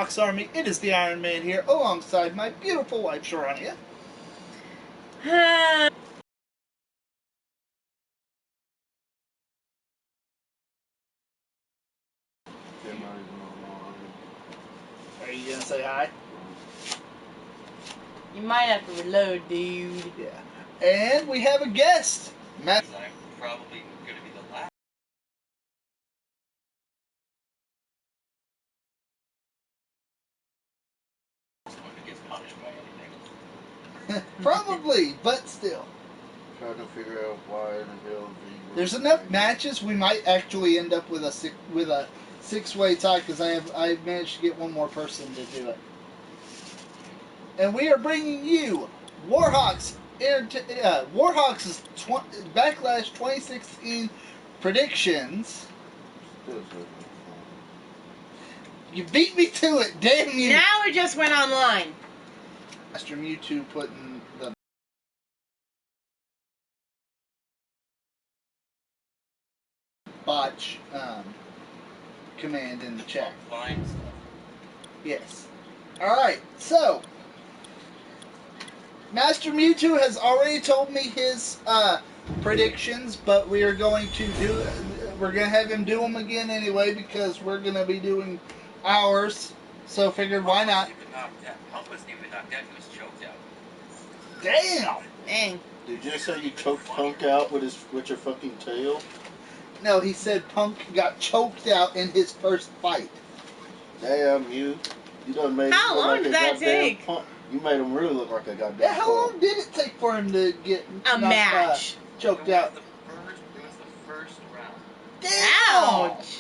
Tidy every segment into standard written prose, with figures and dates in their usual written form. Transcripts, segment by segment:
Warhawks Army. It is the Iron Man here, alongside my beautiful wife, Sharania. Are you gonna say hi? You might have to reload, dude. Yeah. And we have a guest. I'm probably gonna be the last one who gets punished by anything. Probably, but still. Trying to figure out why in the hell There's enough matches. We might actually end up with a six-way tie because I managed to get one more person to do it. And we are bringing you Warhawks Warhawks' Backlash 2016 predictions. You beat me to it, damn you! Now it just went online. MasterMewtwo putting the botch command in the chat. Fine stuff. Yes. Alright, so MasterMewtwo has already told me his predictions, but we're going to have him do them again anyway because we're going to be doing ours. So figured why not? Pump wasn't even knocked out, he was choked out. Damn! Dang. Did you say you choked Punk out with your fucking tail? No, he said Punk got choked out in his first fight. Damn you done made How him look long like did a that goddamn take? punk. You made him really look like a goddamn Yeah, how punk. long did it take for him to get A match. Choked out? It was the first round. Damn! Ouch.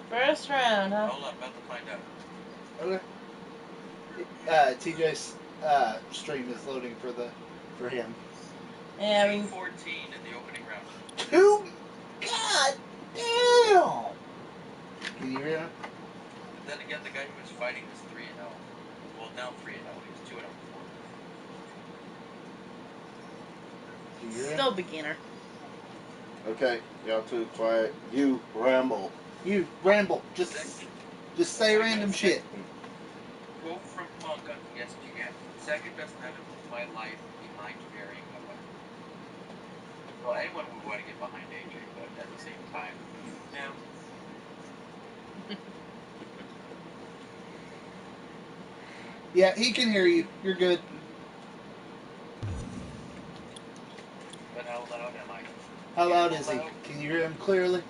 First round, huh? Hold up, about to find out. Okay. TJ's stream is loading for him. Yeah, I mean, 14 in the opening round. Two? God damn! Can you hear him? But then again, the guy who was fighting was 3-0. Well, now 3-0. He was 2-0 before. Can you hear him? still beginner. Okay, y'all too quiet. You ramble. You ramble. Just say random shit. Quote from Punk on ESPN. Second best event of my life behind burying my wife. Well, anyone would want to get behind AJ, but at the same time, yeah. Yeah, he can hear you. You're good. But how loud am I? How loud is he? Can you hear him clearly?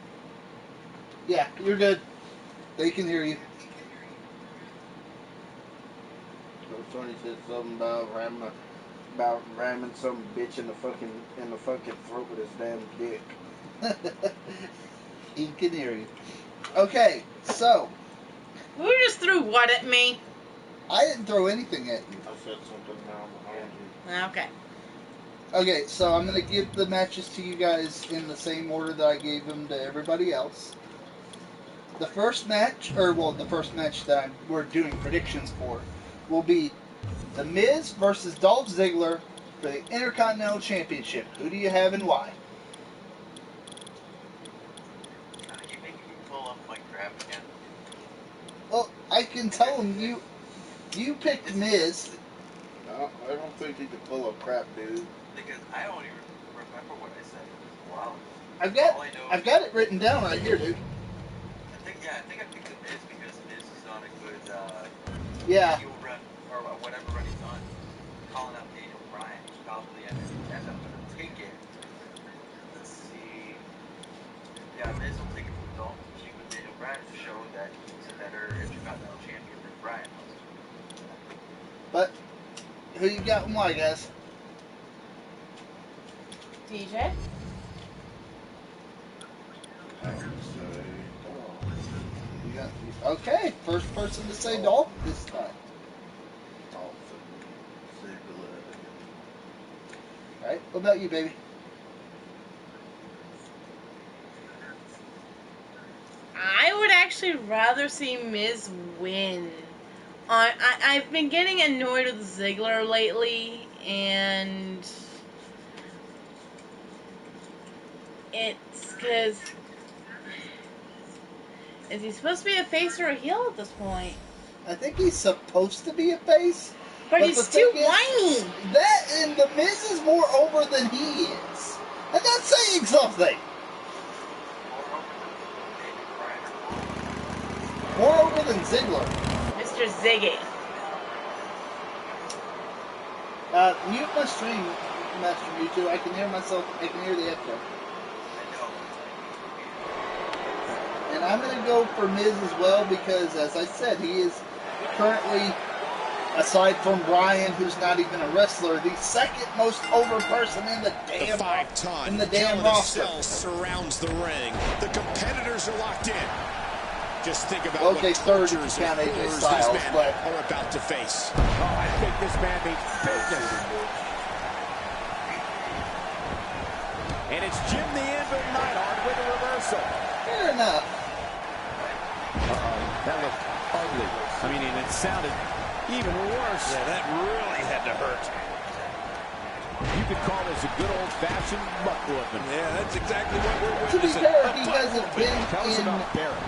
Yeah, you're good. They can hear you. So Tony said something about ramming some bitch in the fucking throat with his damn dick. He can hear you. Okay, so Who just threw what at me? I didn't throw anything at you. I said something down behind you. Okay. Okay, so I'm going to give the matches to you guys in the same order that I gave them to everybody else. The first match, the first match that we're doing predictions for, will be The Miz versus Dolph Ziggler for the Intercontinental Championship. Who do you have and why? You making me pull up my crap again. Well, I can tell them you picked Miz. No, I don't think you can pull up crap, dude. Because I don't even remember what I said. Wow. I've got it written down right here, dude. I think I picked the Miz because Miz is on a good Yeah. heel run or whatever run he's on. Calling out Daniel Bryan, who's probably end up gonna take it. Let's see. Yeah, Miz will take it from Dolph and keep with Daniel Bryan to show that he's a better Intercontinental Champion than Bryan was. But who you got and why, guys? DJ? Okay, first person to say Dolph this time. Alright, what about you, baby? I would actually rather see Miz win. I've been getting annoyed with Ziggler lately, and it's because Is he supposed to be a face or a heel at this point? I think he's supposed to be a face. But he's the too thing is, whiny. That and The Miz is more over than he is. And that's saying something. More over than Ziggler. Mr. Ziggy. Mute my stream, MasterMewtwo. I can hear myself. I can hear the echo. And I'm going to go for Miz as well because, as I said, he is currently, aside from Bryan, who's not even a wrestler, the second most over person in the damn roster. Surrounds the ring. The competitors are locked in. Just think about okay, third if you count AJ Styles, but are about to face. Oh, I think this man means business. And it's Jim the Anvil Neidhart with a reversal. Fair enough. That looked ugly. I mean, and it sounded even worse. Yeah, that really had to hurt. You could call this a good old-fashioned butt whooping. Yeah, that's exactly what we're witnessing. To be fair, he hasn't been in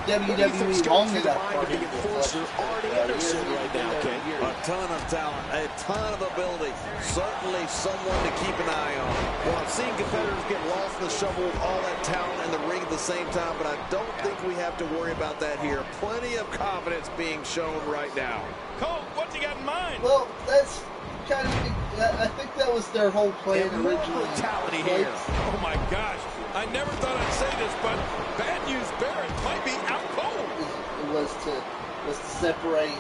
WWE long enough for him to Artie Anderson right now, Ken. A ton of talent, a ton of ability. Certainly someone to keep an eye on. Well, I've seen competitors get lost in the shovel with all that talent in the ring at the same time, but I don't think we have to worry about that here. Plenty of confidence being shown right now. Cole, what's he got in mind? Well, that's kind of, I think that was their whole plan originally. Brutality here. Oh my gosh. I never thought I'd say this, but Bad News Barrett might be out cold. It was to separate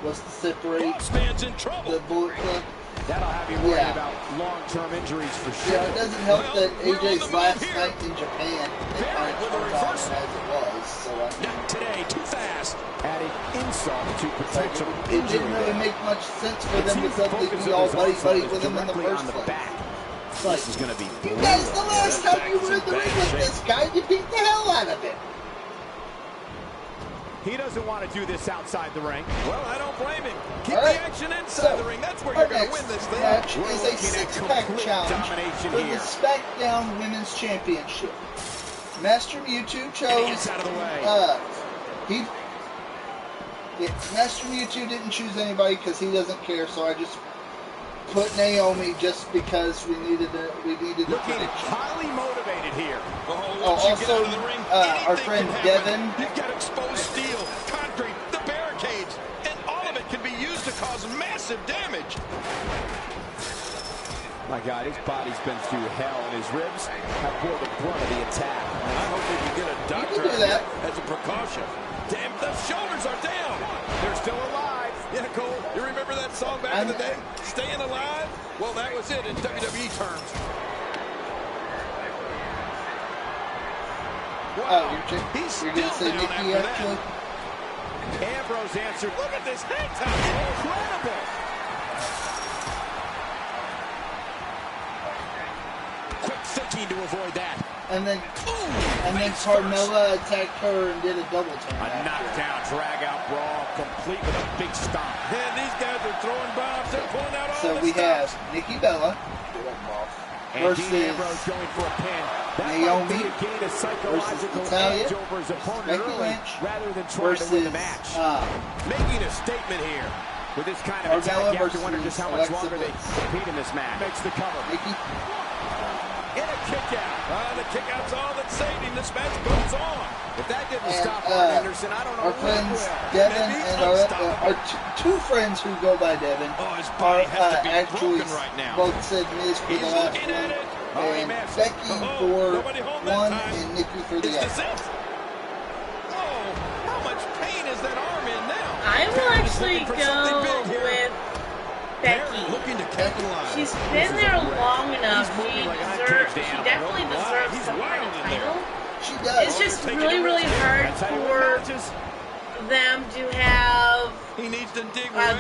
Bossman's in trouble. the Bullet Club. That'll have you worried about long-term injuries for sure. Yeah, it doesn't help that AJ's last night in Japan, it kind of turned on him as it was. So not today, too fast. Adding insult to potential it didn't really make much sense for them to suddenly be all buddy with him in the first place. Like, this is going to be you guys, the last time you were in the ring with this guy, you beat the hell out of him. He doesn't want to do this outside the ring. Well, I don't blame him. Keep the action inside the ring. That's where you're going to win this thing. Match is a six-pack challenge for the SmackDown Women's Championship. MasterMewtwo chose. Out of the way. MasterMewtwo didn't choose anybody because he doesn't care. So I just put Naomi just because we needed a Looking highly motivated here. Also, our friend Devin. You've got exposed steel, concrete, the barricades, and all of it can be used to cause massive damage. My God, his body's been through hell, and his ribs have bore the brunt of the attack. And I hope we can get a doctor as a precaution. Damn, the shoulders are down. They're still alive. Yeah, Cole, you remember that song back in the day? Staying Alive? Well, that was it in WWE terms. Wow. He's you're going to say Nikki actually? Ambrose answered. Look at this hang time. Incredible. Quick thinking to avoid that. And then Carmella attacked her and did a double turn. A knockdown, drag-out brawl, complete with a big stomp. And these guys are throwing bombs. They're pulling out all so we have Nikki Bella versus going for a pin. Naomi versus Natalia over his opponent Becky early, Lynch rather than trying to win the match. Making a statement here. With this kind of attack, you have to wonder just how much longer they compete in this match. Makes the cover. Nikki. And a kick out. The kick out's all that's saving. This match goes on. If that didn't stop Anderson, I don't know. Our friends Devin and our two friends who go by Devin are actually right now. both said Miz for the last one, and Becky for one, and Nikki for the other. Oh, how much pain is that arm in now? I will actually go with Becky. Looking to capitalize. She's been there long enough. She definitely deserves some kind of title. She does. It's just really, really hard for them to have he needs to dig women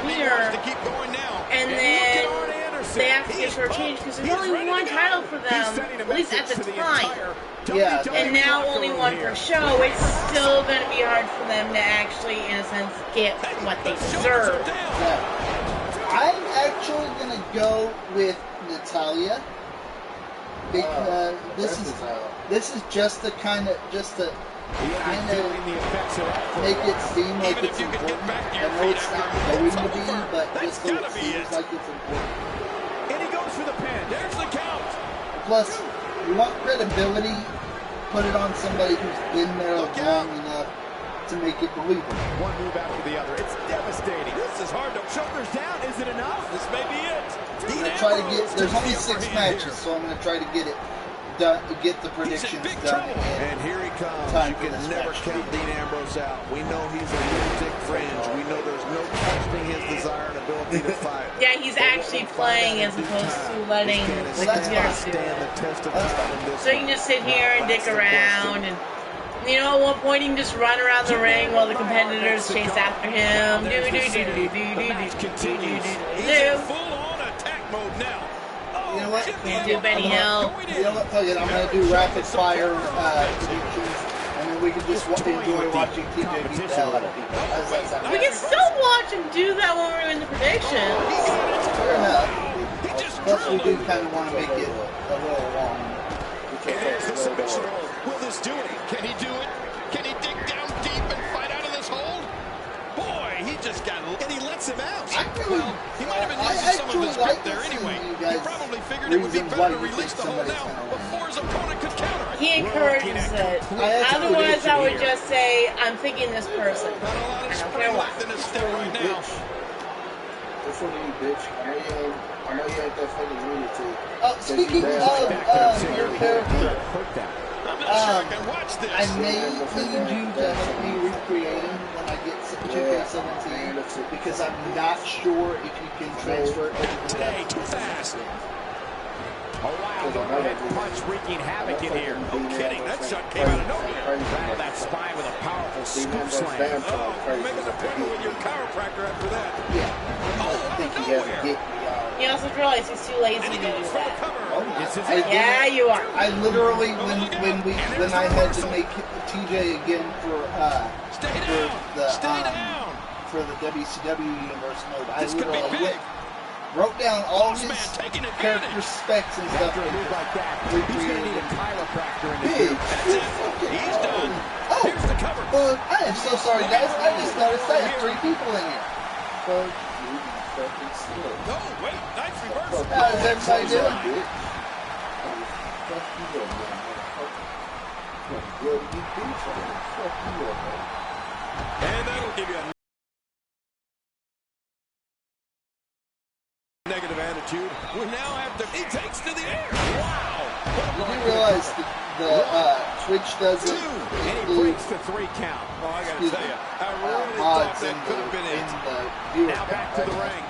here, to keep going now. And then they have to get her changed because there's only one title for them, at least at the time. Yeah. And now only one per show. It's still going to be hard for them to actually, in a sense, get what they deserve. Yeah. I'm actually going to go with Natalia because this is just to kind of make it seem like it's important. I know it's not going to be, but just so it seems like it's important. And he goes for the pin. There's the count. Plus, you want credibility, put it on somebody who's been there long enough to make it believable. One move after the other. It's devastating. This is hard to... Shoulders down. Is it enough? This may be it. I'm going to try to get... There's only 6 matches, so I'm going to try to get it done, get the predictions done. And here he comes. You can never count Dean Ambrose out. We know he's a lunatic fringe. We know there's no questioning his desire and ability to fight. Yeah, he's actually playing as opposed to letting the computers do it. So you can just sit here and dick around, and you know, at one point you can just run around the ring while the competitors chase after him. Full-on attack mode now. You know what? Can't do Benny Hill. You know what? Fuck it. I'm going to do rapid fire predictions, and then we can just enjoy watching TJ beat the hell out of people. How does that sound? We can still watch him do that when we're in the predictions. Fair enough. Plus, we do kind of want to make it a little long. And there's the submission hold. Will this do it? Can he do it? Can he dig down deep and fight out of this hold? Boy, he just got... And he lets him out. Well, he might have been using some of his grip there anyway. He probably figured it would be better to release the hold now before his opponent could counter it. He encourages it. Otherwise, I would just say, I'm thinking this person. I don't care what. Right now. That's what you bitch. I know you ain't that fucking lunatic. Speaking of your character, I'm not sure I can watch this. I may need you to help me recreating when I get 2K17 because I'm not sure if you can transfer everything. Today, too fast. Oh, wow, the overhead punch wreaking havoc in here. No kidding, that shot came out of nowhere. Rattle that spine with a powerful scoop slam. Oh, you're making an appointment with your chiropractor after that. Yeah. Oh, out of nowhere. He also realized he's too lazy to do that. Yeah, you are. I literally, when I had to make TJ again for the WCW Universe mode, I literally wrote down all his character specs and stuff. Recreated a chiropractor in the He's done. Oh, here's the cover. I am so sorry, guys. I just noticed I have 3 people in here. No, wait, nice reversal. How is everybody doing? And that'll give you a negative attitude. We now have to... He takes to the air. Wow. Did you realize the Twitch doesn't and he breaks the 3 count. Oh, I gotta tell you, I really thought that could have been it. Now back to the ring.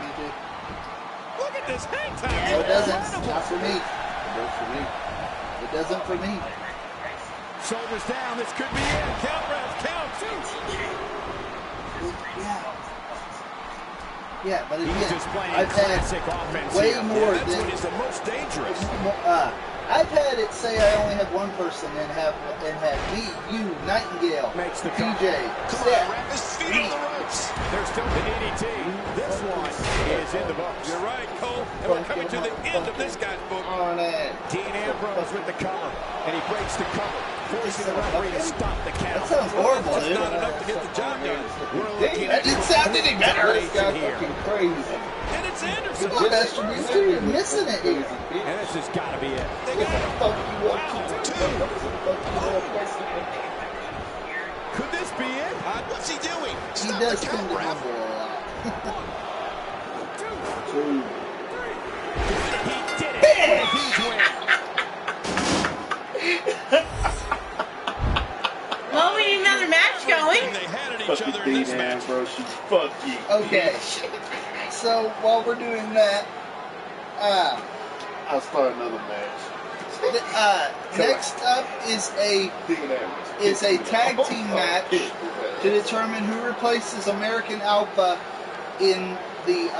Look at this hang time. No, it doesn't. Not for me. It doesn't for me. Shoulders down. This could be it. Count, ref. Count. Yeah, but again, He's displaying I've classic had offense way here. more That's than when he's the most dangerous. I've had it say I only have one person and have me, you, Nightingale, Makes the DJ, Seth. There's still the DDT. This one is in the books. You're right, Cole. And we're coming to the end of this guy's book. Dean Ambrose with the cover, and he breaks the cover, forcing the referee to stop the count. That sounds horrible, That's dude. not enough to get the job done. We're looking That didn't sound any better. This This here. fucking crazy. And it's Anderson. The distribution, you're missing it here. And this has got to be it. They got to fuck you up. Could this be it? What's he doing? He does tend to rumble a lot. He did it. He's winning. Well, we need another match going. They had at each other in this match. Fuck you. Okay. So while we're doing that, I'll start another match. next up is a tag team match to determine who replaces American Alpha in the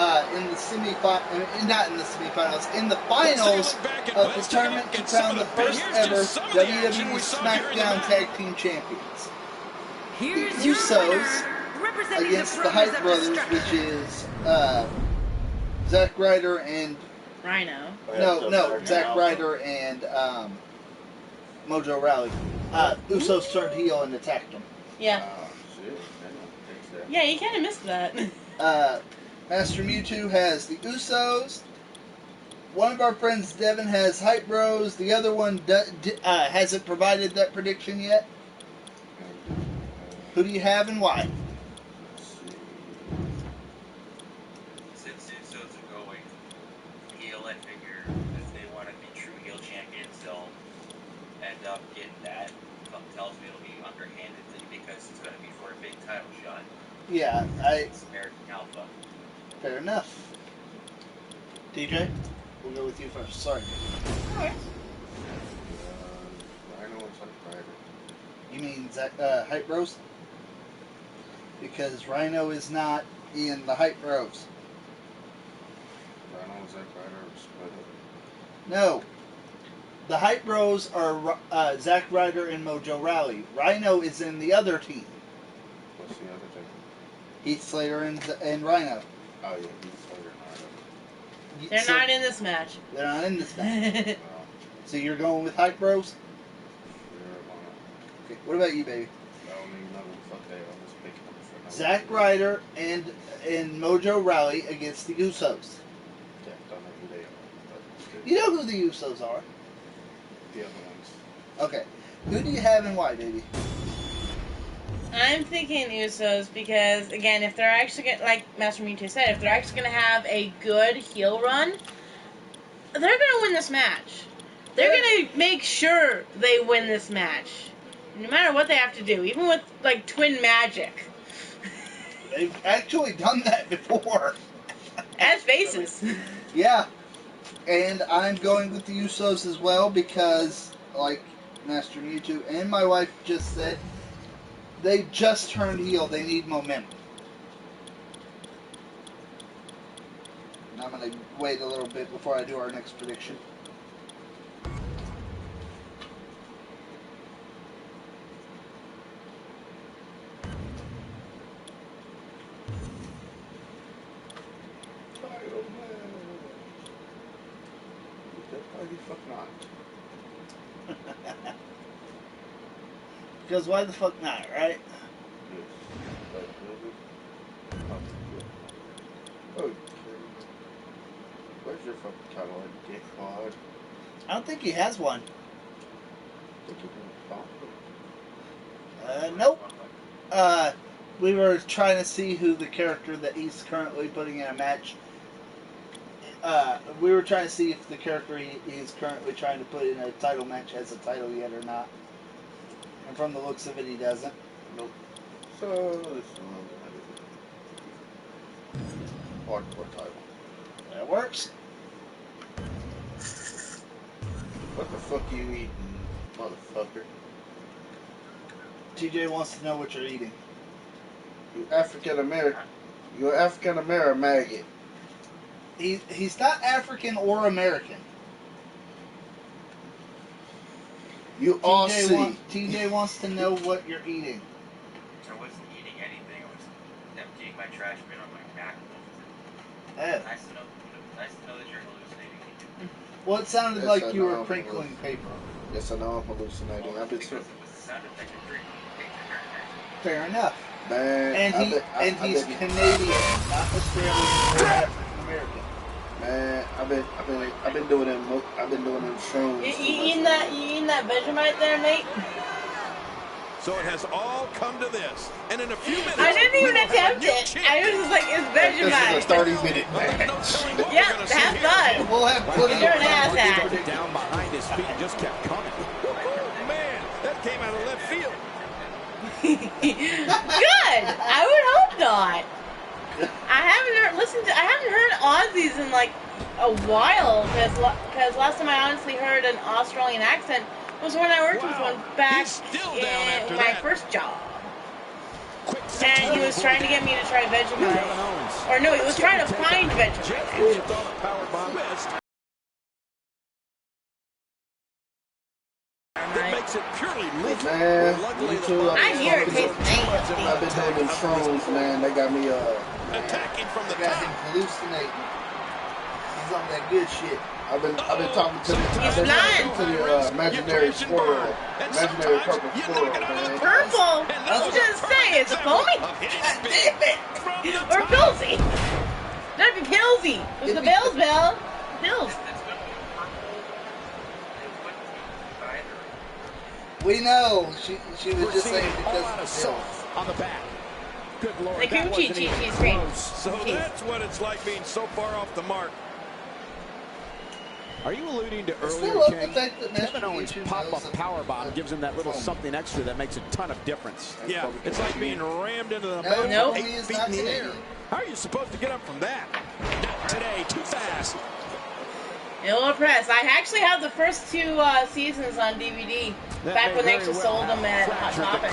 semifinals, in the finals of the tournament to crown the first ever WWE SmackDown Tag Team Champions. The Usos against the Hype Brothers, which is Zack Ryder and Rhino. No, Zack Ryder and Mojo Rawley. Usos turned heel and attacked him. Yeah. Shit. Yeah, you kind of missed that. Master Mewtwo has the Usos. One of our friends, Devin, has Hype Bros. The other one hasn't provided that prediction yet. Who do you have and why? Since Usos are going heel, I figure if they want to be true heel champions, they'll end up getting that. Something tells me it'll be underhanded because it's going to be for a big title shot. Yeah, It's American Alpha. Fair enough. DJ, we'll go with you first. Sorry. Alright. Rhino and Zack Ryder. You mean Hype Bros? Because Rhino is not in the Hype Bros. Rhino and Zack Ryder are split up. No. The Hype Bros are Zack Ryder and Mojo Rawley. Rhino is in the other team. What's the other thing? Heath Slater and Rhino. Oh, yeah, Heath Slater and Rhino. They're not in this match. They're not in this match. So you're going with Hype Bros? Okay, what about you, baby? I don't even know what the fuck they are. I'm just picking up for now. Zack Ryder and Mojo Rawley against the Usos. Yeah, don't know who they are. But You know who the Usos are. the other ones. Okay. Who do you have and why, baby? I'm thinking Usos because, again, if they're actually going to, like Master Mewtwo said, if they're actually going to have a good heel run, they're going to win this match. They're going to make sure they win this match. No matter what they have to do, even with, like, Twin Magic. They've actually done that before. As faces. Yeah. And I'm going with the Usos as well because, like Master Mewtwo and my wife just said, they just turned heel. They need momentum. And I'm going to wait a little bit before I do our next prediction. Because why the fuck not, right? Where's your fucking title, dickwad? I don't think he has one. Nope. We were trying to see who the character that he's currently putting in a match. We were trying to see if the character he's currently trying to put in a title match has a title yet or not. And from the looks of it, he doesn't. Nope. So, this hardcore title. That works. What the fuck you eating, motherfucker? TJ wants to know what you're eating. You African American. You're African American maggot. He's not African or American. You all see. TJ wants to know what you're eating. I wasn't eating anything. I was emptying my trash bin on my back. Oh. Nice to know that you're hallucinating. Well, it sounded Yes, like I you know were I'm crinkling paper. Yes, I know I'm hallucinating. I've been Because it was the sound effect of drinking paper. Fair enough. man. And he's Canadian, not Australian or African American. Man, I've been doing them. I've been doing them shrooms. You eating that Vegemite there, Nate? So it has all come to this. And in a few minutes, I didn't even we will have a attempt new it. champion. I was just like, it's This is a Vegemite. 30-minute Well, there's no match. telling what Yeah, we're gonna see have here. fun. We'll have plenty You're of an time. asshat. Down behind his feet and just kept coming. Woo-hoo, man, that came out of left field. Good. I would hope not. I haven't heard Aussies in like a while because last time I honestly heard an Australian accent was when I worked with Wow. one back He's still down after in my that. first job. Quick And he was trying to get me to try Vegemite. Or no, he was trying to find Vegemite. Powered by West. That makes it purely legal. Man, Luckily, you the two, I hear it tastes I've been doing them shrooms, man. They got me attacking from the Got him top. hallucinating. is on that good shit. I've been talking to the imaginary squirrel, imaginary purple squirrel, man. Purple? I was gonna say, it's a foamy. Or Pilsy. That'd be Pilsy. It's the Bills, Bill. Bills. We know. She was just saying because of the salt on the back. Good Lord. The cream cheese cream. So that's what it's like being so far off the mark. Are you alluding to earlier, King? Kevin Owens' pop-up powerbomb gives him that little something extra that makes a ton of difference. Yeah, it's like being rammed into the mat Nope. 8 feet in the air. How are you supposed to get up from that? Not today, too fast. Ill Press. I actually have the first 2 seasons on DVD. Back when they actually sold them at Hot Topic.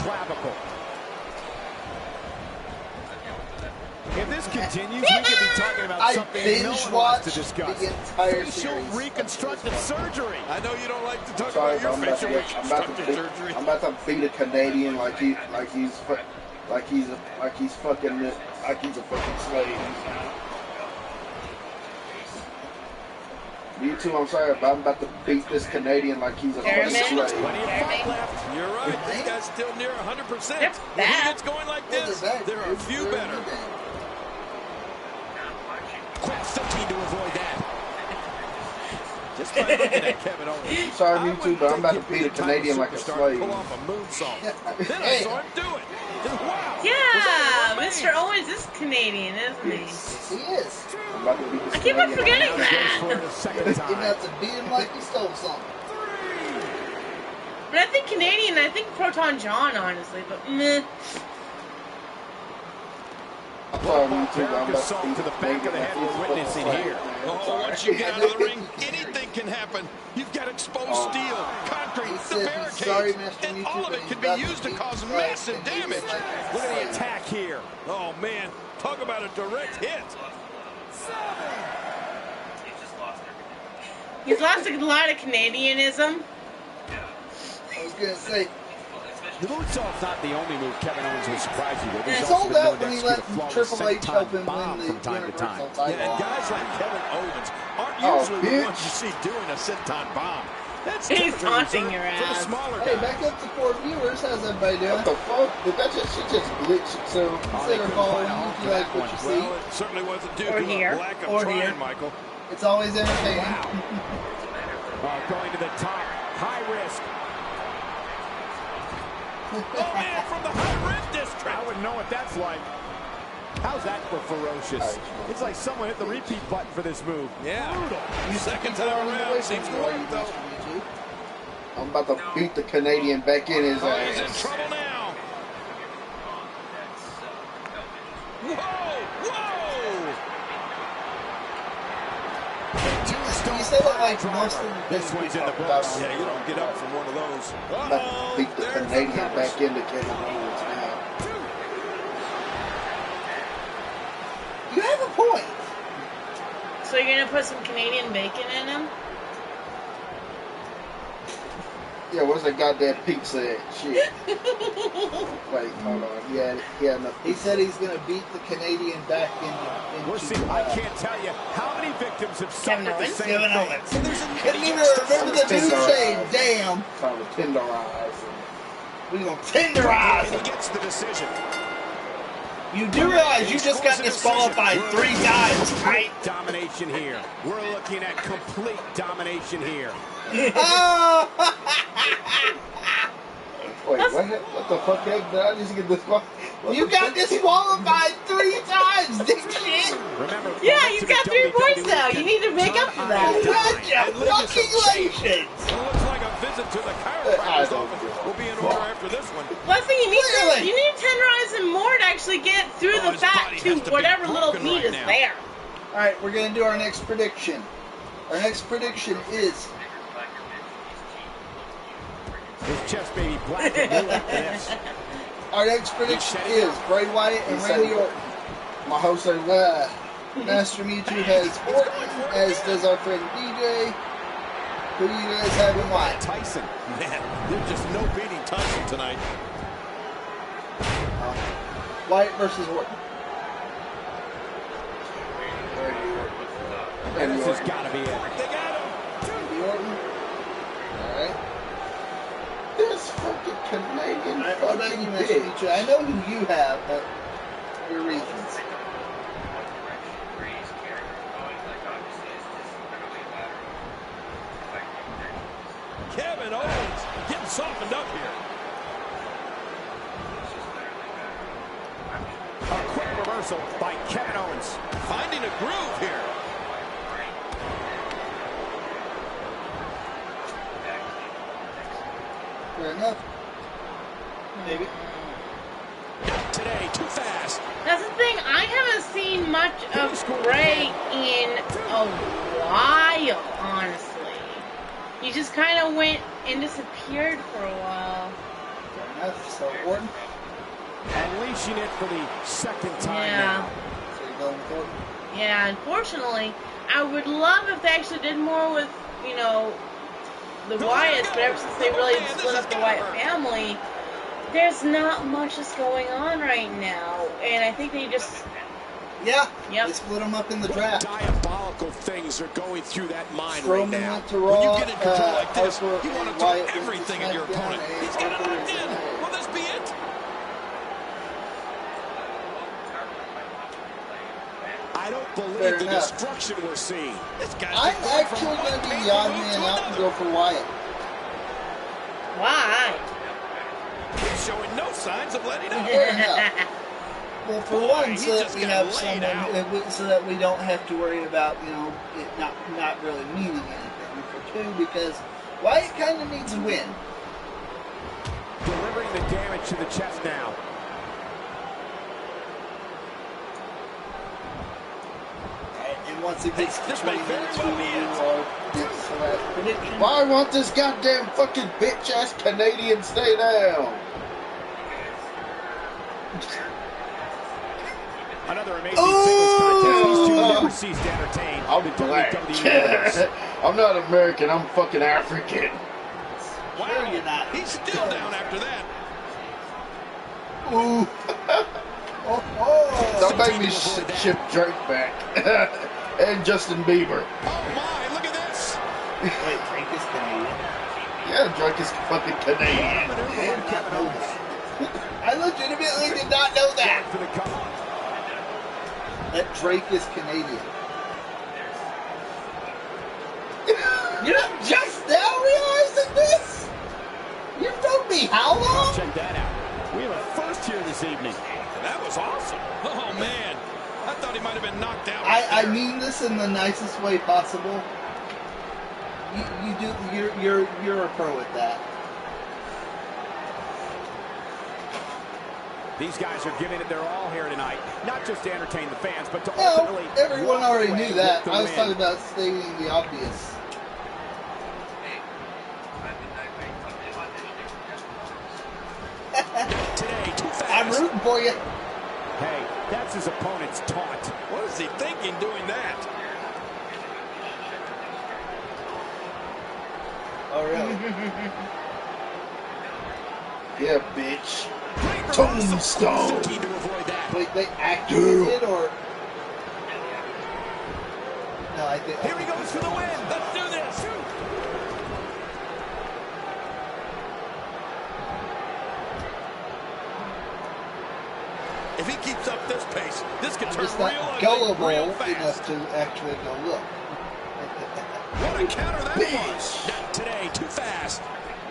If this continues, we could be talking about something no one wants to discuss. Facial reconstructive surgery. I know you don't like to talk about your facial reconstructive surgery. I'm about to beat a Canadian like he's a fucking slave. You too, I'm sorry, but I'm about to beat this Canadian like he's a fucking slave. Plenty of fight left. You're right. This guy's still near 100%. When he gets going like this, there are a few better. Quick 15 to avoid that. Just by looking at Kevin Owens. Sorry, me too, but I'm about to beat a Canadian like a slave. Pull off a moonsault. Then I saw him do it. Wow. Yeah, Mr. Owens is Canadian, isn't he? He is. I'm about to beat this I keep on forgetting that. You're about to beat him like he stole something. But I think Canadian, I think Proton John, honestly, but meh. I'm sorry, me too, but I'm about Assault to the back of the head we're witnessing here. Once you get out of the ring, anything can happen. You've got exposed steel, concrete, the barricades, and all of it can be used to cause massive damage. Look at the attack here. Oh, man. Talk about a direct hit. He's lost a lot of Canadianism. I was going to say, the moonsault's not the only move Kevin Owens will surprise you with. He's sold out when he let Triple H help him win the from time to time. Universal title. And guys like Kevin Owens aren't usually the ones you see doing a senton bomb. That's He's taunting your for the ass. smaller Hey, guys. back up to 4 viewers. How's everybody doing? What the fuck? She just glitched. So Consider following if you like what you see. Well, it certainly wasn't due Or to here. a lack of Or trying, here. Michael. It's always entertaining. Going to the top, high risk. Oh man, from the high risk district. I wouldn't know what that's like. How's that for ferocious? It's like someone hit the repeat button for this move. Yeah. Brutal. Second time around, seems to work though. I'm about to beat the Canadian back in his ass. He's in trouble now. Whoa! Whoa! You say that like most of the This one's in the books. Yeah, you don't get up from one of those. I'm about to beat the Canadian back into Kevin Owens now. You have a point. So you're gonna put some Canadian bacon in him? Yeah, what's that goddamn pizza at? Shit. Wait, hold on. He had enough. He said he's going to beat the Canadian back into We're seeing, I can't tell you how many victims have suffered the same Kevin thing. Owens. Couldn't even remember the dude saying, damn. Trying to tenderize. We're going to tenderize And him. he gets the decision. You do realize you just got disqualified 3 times, right? Domination here. We're looking at complete domination here. Oh! Wait, what the fuck did I just get disqualified? You got disqualified 3 times, dipshit! Remember, Yeah, you've got 3 points now. You need to make up for that. Congratulations! It looks like a visit to the chiropractor's office will be in order after this one. Plus thing, you need to tenderize him more to actually get through the fat to whatever little meat is there. Alright, we're going to do our next prediction. Our next prediction is... His chest baby black and blue after this. Our next prediction is Bray Wyatt and Randy Orton. My host said, MasterMewtwo has Orton, as does our friend DJ. Who do you guys have in Wyatt? Tyson. Man, there's just no beating Tyson tonight. Wyatt versus Orton. And this has got to be it. They got him. Randy Orton. All right. This fucking Canadian What about you, fucking Mr. bitch. Micho? I know who you have, but your reasons. Kevin Owens getting softened up here. A quick reversal by Kevin Owens. Finding a groove here. Fair enough. Maybe. Not today, too fast. That's the thing. I haven't seen much of Bray in a while, honestly. He just kind of went and disappeared for a while. Fair enough. So Orton. Unleashing it for the second time Yeah. now. So you're going with Orton. Yeah, unfortunately, I would love if they actually did more with, you know, the Wyatts, but ever since they really split up the Wyatt family, there's not much that's going on right now. And I think they just... Yeah. Yep. They split them up in the What draft. diabolical things are going through that mind Strowman right now. went to When you Raw, get in control like this, Harper you want to and throw Wyatt went to everything at your SmackDown, opponent. and He's got it Harper locked is in. in. Will this be it? I don't believe Fair the enough. destruction we're seeing. This guy's I'm just going from actually one going to be painful the odd move man to out and another. go for Wyatt. Why? He's showing no signs of letting up. Fair enough. Well, for Boy, one, he so that just we got have laid someone, so that we don't have to worry about, you know, it not really meaning anything. For two, because Wyatt kind of needs a win. Delivering the damage to the chest now. And once it gets to This 20 may very minutes, well we be it. will get to the last prediction. Why won't this goddamn fucking bitch ass Canadian stay down? Another amazing singles contest. These two Ooh. never cease to entertain I'm the black. WWE Universe. I'm not American, I'm fucking African. Wow, Sure you're not. he's still down after that. Ooh. Oh, oh. Don't make me ship Drake back. And Justin Bieber. Oh my, look at this. Wait, Drake is Canadian. Yeah, Drake is fucking Canadian. I did not know that. I legitimately did not know that. For the cover. That Drake is Canadian. You just now realizing this? You've known me how long? Check that out. We have a first here this evening. That was awesome. Oh man, I thought he might have been knocked out. I mean this in the nicest way possible. You're a pro at that. These guys are giving it their all here tonight, not just to entertain the fans, but to Well, ultimately. everyone walk already away knew that. with the I was win. talking about stating the obvious. Today, too fast. I'm rooting for you. Hey, that's his opponent's taunt. What is he thinking doing that? Oh, really? Yeah, bitch. Great Tombstone. reversal. Key to avoid that. Wait, they actually did, or? No, I think. Here he goes for the win. Let's do this. If he keeps up this pace, this could I'm turn just real not ugly gullible real fast. enough to actually go look. What a counter that Bitch. was. Not today. Too fast.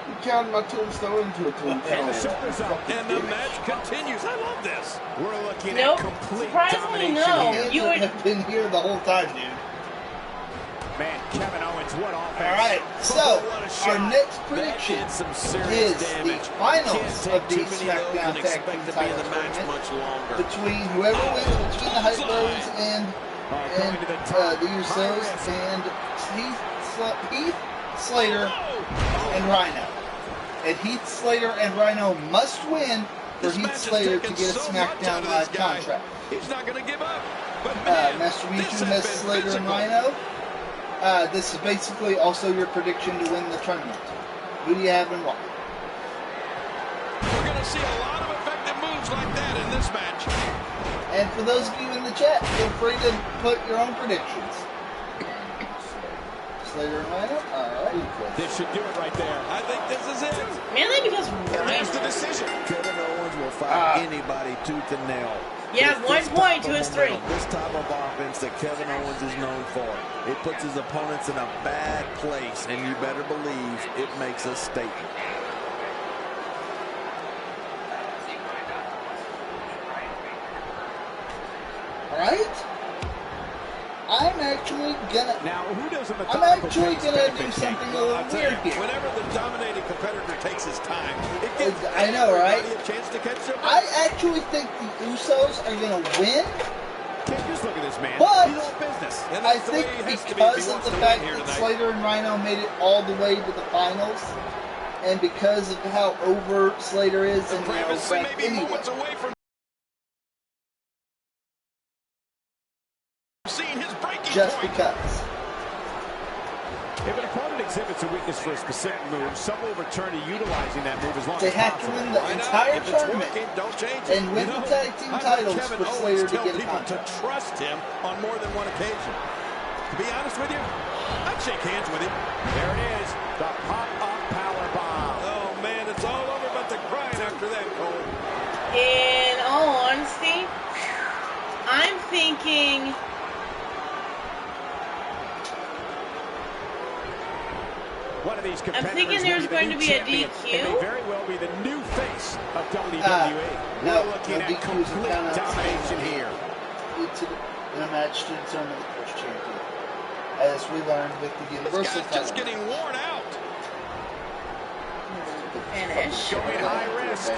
You counted my tombstone into a And the tombstone. shoulders up. And the match continues. I love this. We're looking Nope. at complete Surprisingly, domination no. here. You would- have been here the whole time, dude. Man, Kevin Owens, what offense. All right, so Oh, what a shot. our next That prediction did some serious is damage. the finals Can't take of the too many of those SmackDown and Tag expect Team to be in title the match tournament much longer. between whoever wins between the Hype Bros and Going to the top. the Usos and Heath Slater and Rhino. And Heath Slater and Rhino must win for This match Heath is Slater to taking get a so much out SmackDown of Live this guy. contract. He's not going to give up. But man, Master this Mewtwo has has been Slater and physical. Rhino. This is basically also your prediction to win the tournament. Who do you have and why? We're going to see a lot of effective moves like that in this match. And for those of you in the chat, feel free to put your own predictions. Slater and Rhino. Alright. This should do it right there. I think this is it. Mainly because That's the decision. Kevin Owens will fight anybody tooth and nail. You have 1 point to his 3. This type of offense that Kevin Owens is known for. It puts his opponents in a bad place, and you better believe it makes a statement. Alright? I'm actually gonna do something a little weird here. Whenever the dominating competitor takes his time, it gives I know, right? a chance to catch up. I actually think the Usos are gonna win, Just look at this man. but He's all business. And I that's the way think it has to be if because he of wants the to fact win here that tonight. Slater and Rhino made it all the way to the finals, and because of how over Slater is, and Travis may be anyway, moments away from seeing his breaking just point. because. If an opponent exhibits a weakness for a specific move, some will return to utilizing that move as long They as have to possible. win the Why not? entire If it's tournament working, don't change it. and win the tag team I've heard titles Kevin for Owens Slater to tell get a people to contract. trust him on more than one occasion. To be honest with you, I'd shake hands with him. There it is, the pop-up power bomb. Oh man, it's all over but the crying after that, Cole. In all honesty, I'm thinking One of these I'm thinking there's going to be a champion, DQ. and may very well be the new face of WWE. No, We're looking at DQ is complete kind of domination here. In a match to determine the first champion, as we learned with the This Universal guy's title. just getting worn out. finish. Going high risk.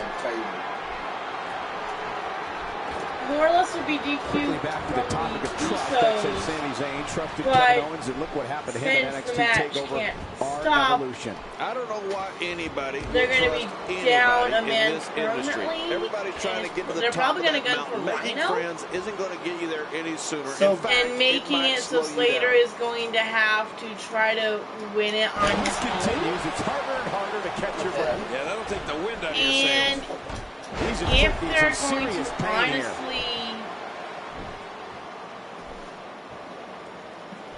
More or less would be DQ. Quickly back to the topic of trust. That said Sami Zayn trusted But Kevin Owens, and look what happened to him in since the NXT match TakeOver can't Our stop, Evolution. I don't know why anybody they're going going to to be down a man in this industry. permanently. Everybody's trying to get to the They're top probably of going to that go for mountain. Making Rhino. friends isn't going to get you there any sooner. So- In fact, And making might it so slow you Slater down. is going to have to try to win it on As his this own. continues, it's harder and harder to catch your breath. Yeah, that'll take the wind out of your And sails. He's in if some they're going serious to pain here. honestly...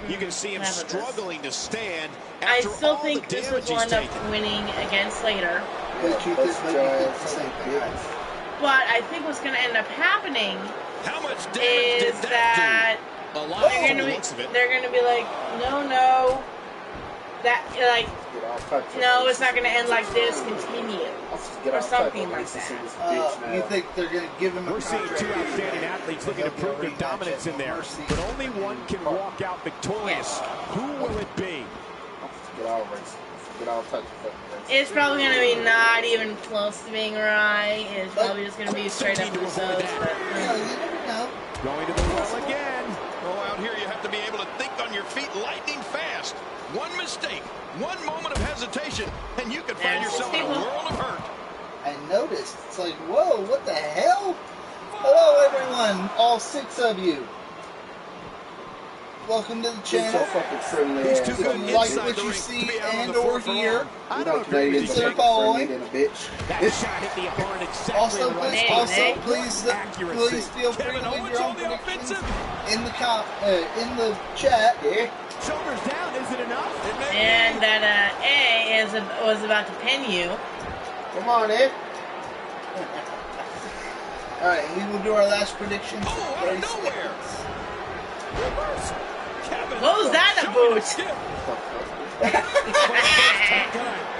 You can see him struggling to stand I after still all think the this damage will he's end up taken. winning against Slater. But you think the same thing. But I think what's going to end up happening How much damage is did that do? A lot they're from the going looks of it. to be like, no, that like no, it's not going to end like this. Continue or something like that. You think they're going to give him a We're seeing contract? two outstanding athletes looking to prove their dominance in there, but only one can walk out victorious. Who will it be? It's probably going to be not even close to being right. It's probably just going to be straight up Usos. Yeah, you never know. Going to the well again. Oh, out here you have to be able to think on your feet lightning fast. One mistake, one moment of hesitation, and you could find yourself in a world of hurt. I noticed. It's like, whoa, what the hell? Hello, everyone, all 6 of you. Welcome to the channel. He's too If good you like inside what the you ring to see be out on and the or floor for hear, long. I don't agree with consider you. following. That shot hit the opponent exactly Also, in the right please, spot. please feel free Kevin to leave Owens your own on the predictions offensive. in the chat. Shoulders down, is it enough? And that A was about to pin you. Come on, Ed. Alright, we will do our last predictions. Oh, out of nowhere. Reverse. Kevin What was that showing about? a skip.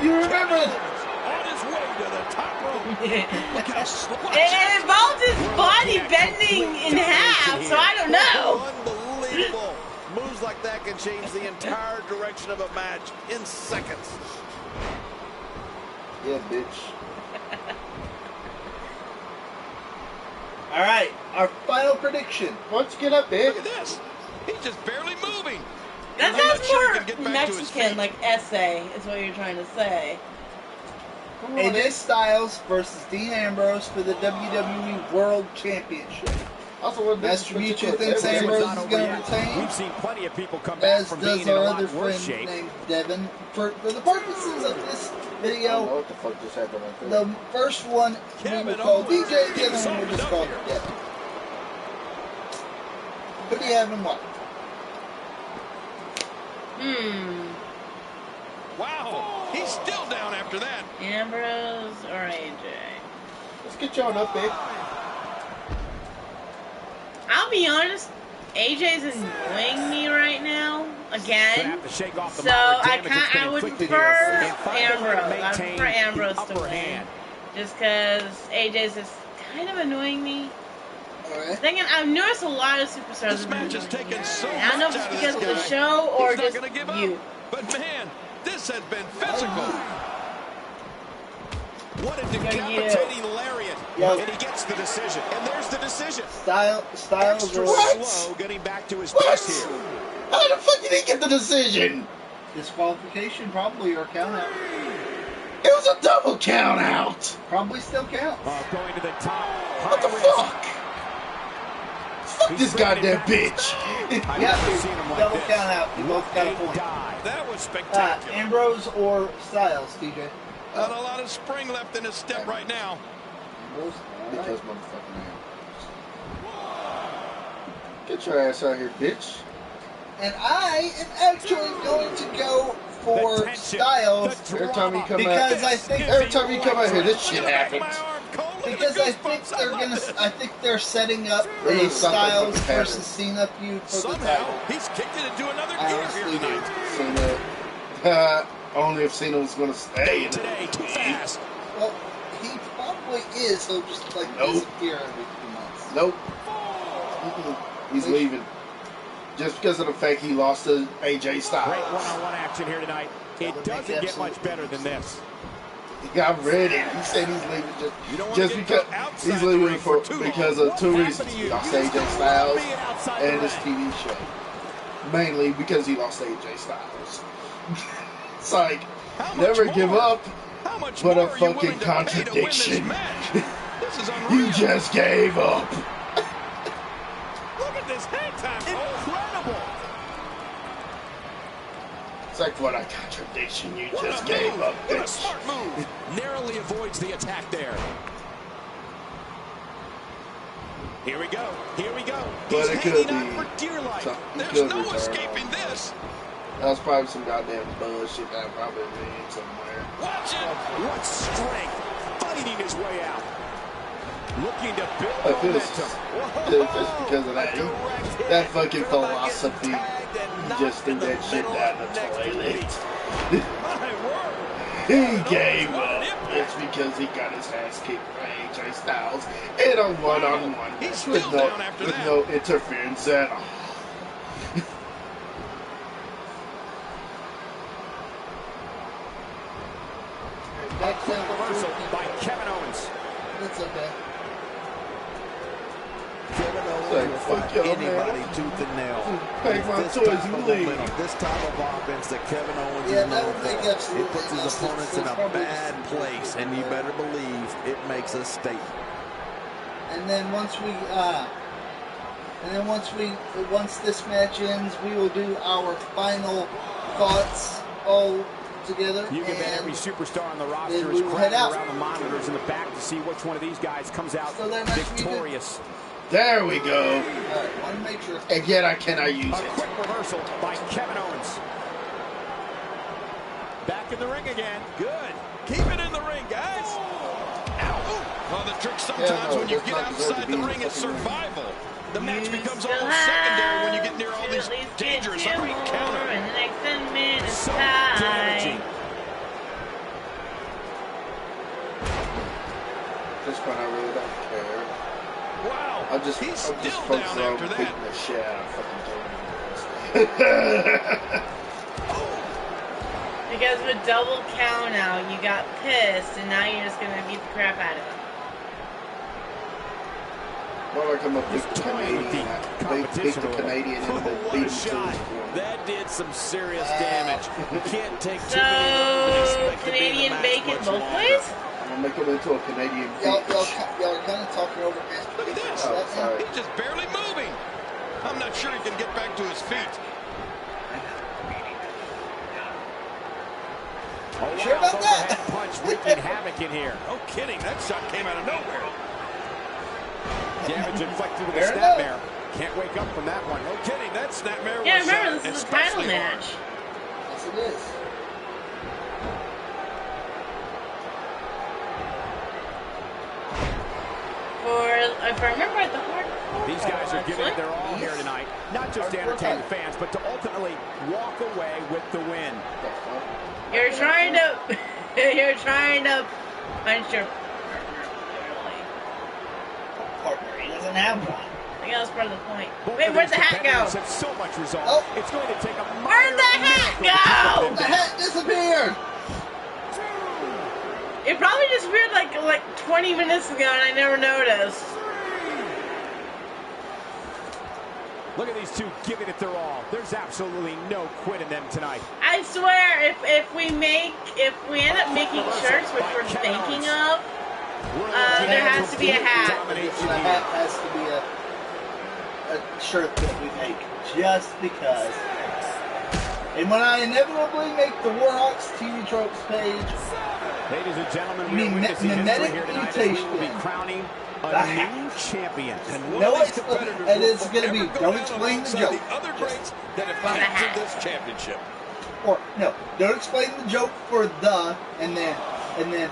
You remember On his way to the top rope. Look how slow. It involved his body bending in half, so I don't know. Unbelievable. Moves like that can change the entire direction of a match in seconds. Yeah, bitch. Alright, our final prediction. Why don't you get up, Ed? Look at this. He's just barely moving. That I'm not sounds sure he can get more back to his Mexican, feet. like essay, is what you're trying to say. AJ Styles versus Dean Ambrose for the WWE World Championship. Also, what MasterMewtwo thinks Ambrose is going to retain, We've seen plenty of people come back as from does being in a our lot other worse friend shape. named Devin. For the purposes of this I don't know video, what the fuck just happened right there. the first one we will call DJ, the other one we'll just call Devin. Who do you have in what? still down after that. Ambrose or AJ? Let's get y'all up there. I'll be honest, AJ's annoying me right now. Again. So I would prefer Ambrose. I prefer Ambrose to win. Just because AJ's just kind of annoying me. Alright. Then again, I've noticed a lot of superstars. This match has taken so I don't know if much it's out of because this of the guy. show or He's not just gonna give you. up. But man, this has been physical. What a decapitating lariat. Yo. And he gets the decision. And there's the decision. Styles Extra or slow getting back to his What? pace here. How the fuck did he get the decision? disqualification, probably, or count out. It was a double count out. Probably still counts. Going to the top. What the fuck? Fuck this goddamn bitch. Yeah, double count out. You both got a point. That was spectacular. Ambrose or Styles, TJ? Not a lot of spring left in his step right now. Ambrose? Because motherfucking get your ass out here, bitch. And I am actually going to go for Styles Every time you come because out, I think every time you come out here, this shit happens. because I think they're gonna. I think they're setting up Really a something Styles with the versus Cena feud for the Somehow, title. he's kicked it into another I gear honestly here do. tonight. Cena, only if Cena was going to stay in Today, too fast. Well, he probably is. He'll just like Nope. disappear every few months. Nope. He's leaving. Just because of the fact he lost to AJ Great Styles. one-on-one action here tonight. It doesn't get much better than this. He got ready. He said he's leaving You don't just want to because get outside he's the leaving ring for too because long. of two What reasons. happened to He you? lost You to AJ still Styles being outside and the his ring. TV show. Mainly because he lost to AJ Styles. It's like, How much never more? give up, How much but more a are you fucking willing to pay to win this contradiction. match? This is unreal. You just gave up. Look at this hang time. Incredible. It's like, what a contradiction. You What just a gave move. up, What a bitch. smart move. Narrowly avoids the attack there. Here we go. Here we go. But He's it could hanging on be for dear life. he There's could no return. escaping this. That was probably some goddamn bullshit that I probably read somewhere. Watch it. What strength. Fighting his way out. Looking to build Like this, momentum. just because of that, that fucking philosophy, he just threw that shit down the toilet. My word. He gave up just because he got his ass kicked by AJ Styles in a one-on-one He's match still with down after that. no interference at all. A quick reversal by Kevin Owens. That's okay. Kevin Owens Like, will fuck fight y'all, anybody man. tooth and nail. Take my This toys type and of leave. momentum, this type of offense that Kevin Owens Yeah, is that known would make for. absolutely It puts his no sense. opponents in It's a probably bad just- place, and you better believe it makes a statement. And then once this match ends, we will do our final thoughts all together. You can bet every and superstar on the then roster we is will head crowded out. around the monitors in the back to see which one of these guys comes out So that match will be good. victorious. There we go. Alright, want to make sure. And yet I cannot use A it. quick reversal by Kevin Owens. Back in the ring again. Good. Keep it in the ring, guys. Ow. Well, the trick sometimes Yeah, no, when you that's get not deserved to outside be the in ring the is fucking ring. survival. The match You becomes still almost secondary when you have get near all to these at least dangerous get two great more counter. in the next 10 minutes So time. damaging. Just when I really don't care. Wow. I'm just He's still focused down on after beating that. the shit out of fucking Kevin. Because with double count out, you got pissed, and now you're just gonna beat the crap out of him. Why do I come up with the toying with Canadian? the Beat competition the a little. Canadian and then What beat a him to shot. his corner. That did some serious damage. You can't take too So, many of those and expect to be in the Canadian match bacon much both longer. ways? I'm gonna make him into a Canadian Y'all bitch. are kind of talking over Master Look at Picture this. Oh, right now. sorry. He's just barely moving. I'm not sure he can get back to his feet. Oh, wow, Sure about that? overhead punch wreaking havoc in here. No kidding. That shot came out of nowhere. Damage inflicted with a Fair enough. snapmare. Can't wake up from that one. No kidding. That snapmare Yeah, was remember, this is a title especially hard. match. Yes, it is. if I remember at the hard. These guys are giving it their all here tonight, not just to entertain the fans, but to ultimately walk away with the win. You're trying to punch your Partner, he doesn't have one. I think that was part of the point. Both Wait, of where'd the these hat go? competitors have so much resolve. Oh. It's going to take a Where'd the hat go? The hat disappeared. It probably disappeared like 20 minutes ago, and I never noticed. Look at these two giving it their all. There's absolutely no quit in them tonight. I swear, if we end up making shirts, which we're thinking of, there has to be a hat. The hat has to be a shirt that we make just because. And when I inevitably make the Warhawks TV Tropes page, Ladies and gentlemen, we are witnessing history here tonight as we will be crowning a new champion. And it's going to be, don't explain the joke. The other greats that have captured this championship. Or, no, don't explain the joke for the, and then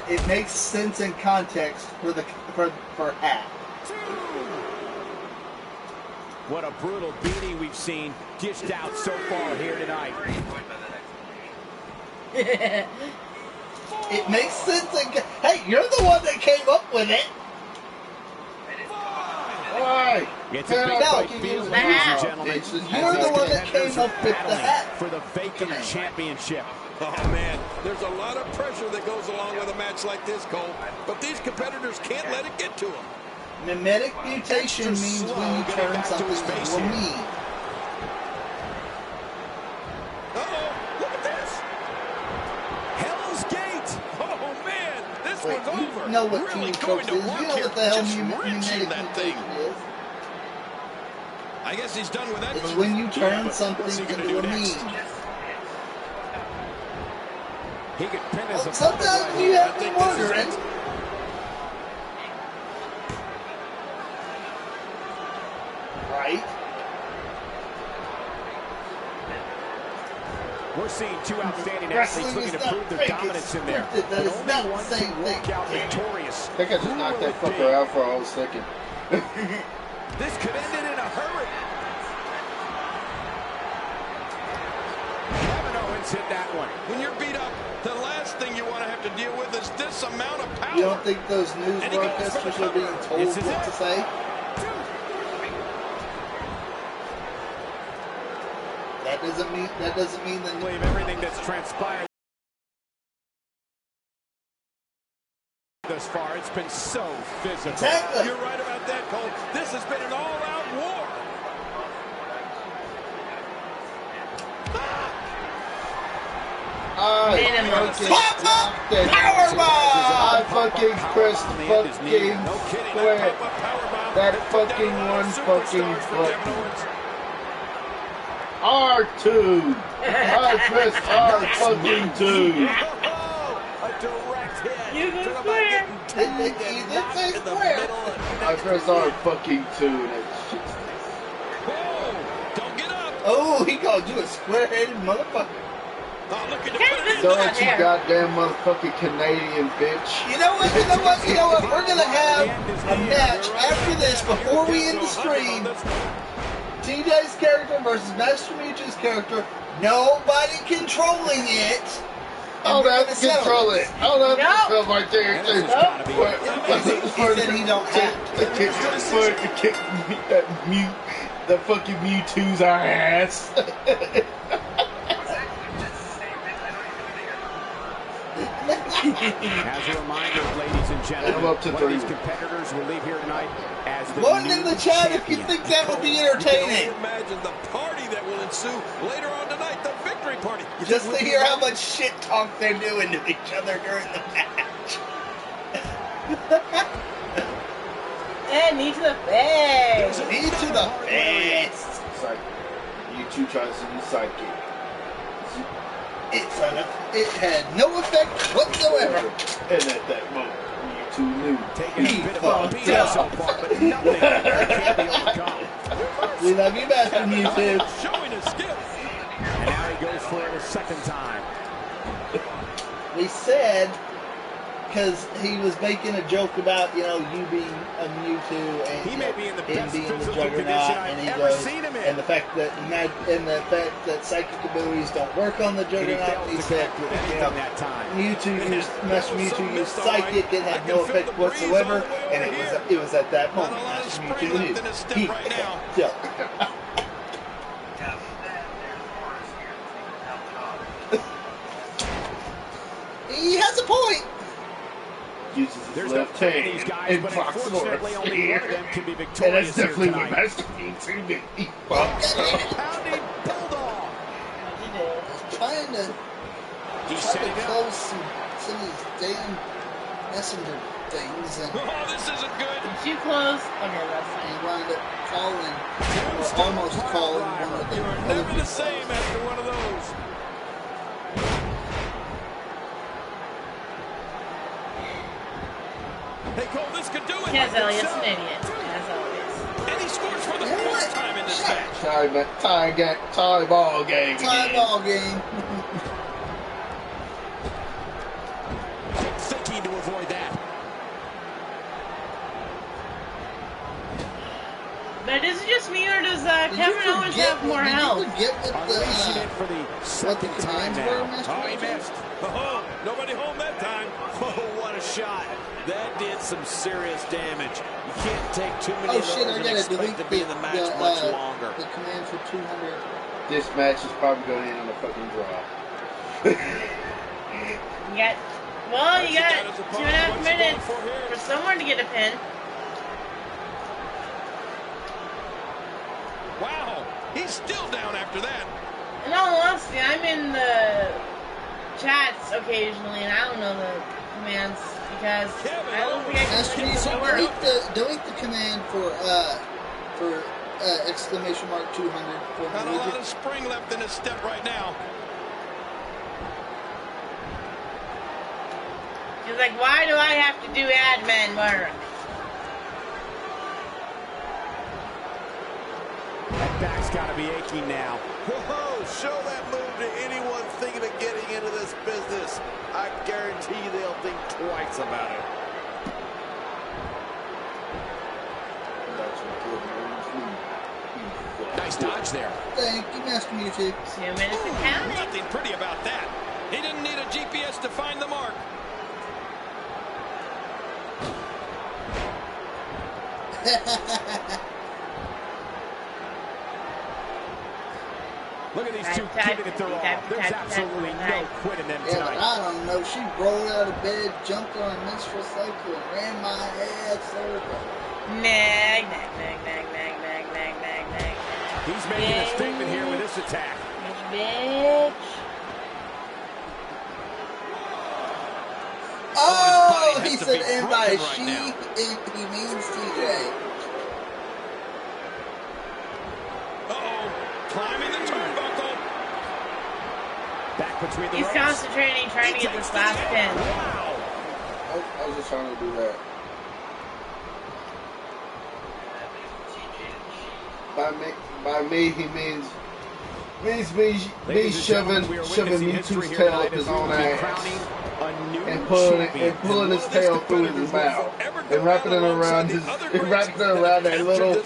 it makes sense in context for hat. What a brutal beating we've seen dished out so far here tonight. It makes sense in, hey, you're the one that came up with it. Why? It's a big fight field, ladies and gentlemen. You're the one that came up with the hat. For the vacant championship. Oh, man, there's a lot of pressure that goes along with a match like this, Cole. But these competitors can't let it get to them. Mimetic mutation means when you turn something into a me. Uh-oh, look at this. Hell's Gate. Oh, man, this one's over. You know what really TV going Tropes to is. work You know here. what the hell Just mimetic wrenching that thing. mutation is. I guess he's done with that. It's move. when you turn What's he something gonna into do a next? me. He could pin us Well, sometimes you have me wondering. Right? We're seeing two outstanding athletes looking to prove their dominance in there. That is not the same to walk thing. out victorious. I think I just knocked that fucker out for a whole second. This could end it in a hurry. Kevin Owens hit that one. When you're beat up, the last thing you want to have to deal with is this amount of power. You don't think those news broadcasters are being told what to say? That doesn't mean that. I believe everything that's transpired thus far, it's been so physical. Exactly. You're right about that, Cole. This has been an all-out war. I fucking pressed fucking square. That fucking one fucking button. R2. I pressed R fucking 2. A direct hit. You can square. You did say square. I pressed R fucking 2. That shit's Whoa! Don't get up. Oh, he called you a square-headed motherfucker. Oh, looking to put it in. don't you goddamn motherfucking Canadian bitch. You know what? We're gonna have a match after this before we end the stream. TJ's character versus MasterMewtwo's character. Nobody controlling it. I'll have to control it. I'll have to control my character. He said he don't have to. The fucking Mewtwo's our ass. As a reminder, ladies and gentlemen, I'm up to one of 3. these competitors will leave here tonight as the Vote new in the chat if you champion. think that would be You can entertaining. only imagine the party that will ensue later on tonight, the victory party. You Just think to we'll hear be how much shit talk they're doing to each other during the match. And knee to the face. Knee to the face. It's like Mewtwo tries to be sidekick. It had no effect whatsoever. And at that moment, Mewtwo knew. Taking a bit of a fucked beating up. so far, but nothing that can't be overcome. We love you, Master Mewtwo. showing his skill. And now he goes for it a second time. We said because he was making a joke about, you know, you being a Mewtwo and He may be in the him best being the physical Juggernaut, condition I've and he ever goes, seen him in. and the fact that psychic abilities don't work on the Juggernaut. And he said, you know, Master Mewtwo used psychic, it had no effect whatsoever, and it was at that moment Master Mewtwo knew he had Juggernaut. He has a point. Uses his left hand and Foxforce here. And that's definitely what Master Mewtwo did. He fucked up. Trying to close some of these damn messenger things. And this isn't good. Too close. Okay, that's he fine. wound up calling, or almost calling one of the You're other never the people. same after one of those. Hey, Cole, this could do it. Kaz Elliott's an idiot, as always. And he scores for the fourth time in this match. Tie ball game. Tie ball game. Thinking to avoid that. But is it just me, or does Kevin Owens have more health? Did you forget Unleashing it for the what the second time commands were, now. Master Oh, he Mewtwo? missed. Oh, nobody home that time. Oh, what a shot. That did some serious damage. You can't take too many Oh of shit, those I and gotta expect delete to be in the match much longer. the command for 200. This match is probably going to end on a fucking draw. You got 2.5 minutes for someone to get a pin. Wow, he's still down after that. In all honesty, I'm in the chats occasionally, and I don't know the commands because I don't think I Master can Mewtwo, work. delete the command for exclamation mark 200 for Not a me. lot of spring left in his step right now. He's like, why do I have to do admin work? That back's got to be aching now. Whoa, show that move to anyone thinking of getting into this business. I guarantee you they'll think twice about it. Nice dodge there. Thank you, Master Mewtwo. 2 minutes and counting. Nothing pretty about that. He didn't need a GPS to find the mark. Look at these two giving it their all. There's absolutely no quitting them Yeah, but tonight. I don't know. She rolled out of bed, jumped on a menstrual cycle, and ran my ass over. Nag, nag, nag, nag, nag, nag, nag, nag, nag. He's making a statement here with this attack. Bitch. Oh, he has to said, be and by broken right she, now. he means TJ. Uh-oh, climbing the turnbuckle. Back between the He's ropes. concentrating, trying to get this last pin. Wow. I was just trying to do that. By me, he means me shoving Mewtwo's tail up his own ass and pulling his tail through his mouth and wrapping it around that little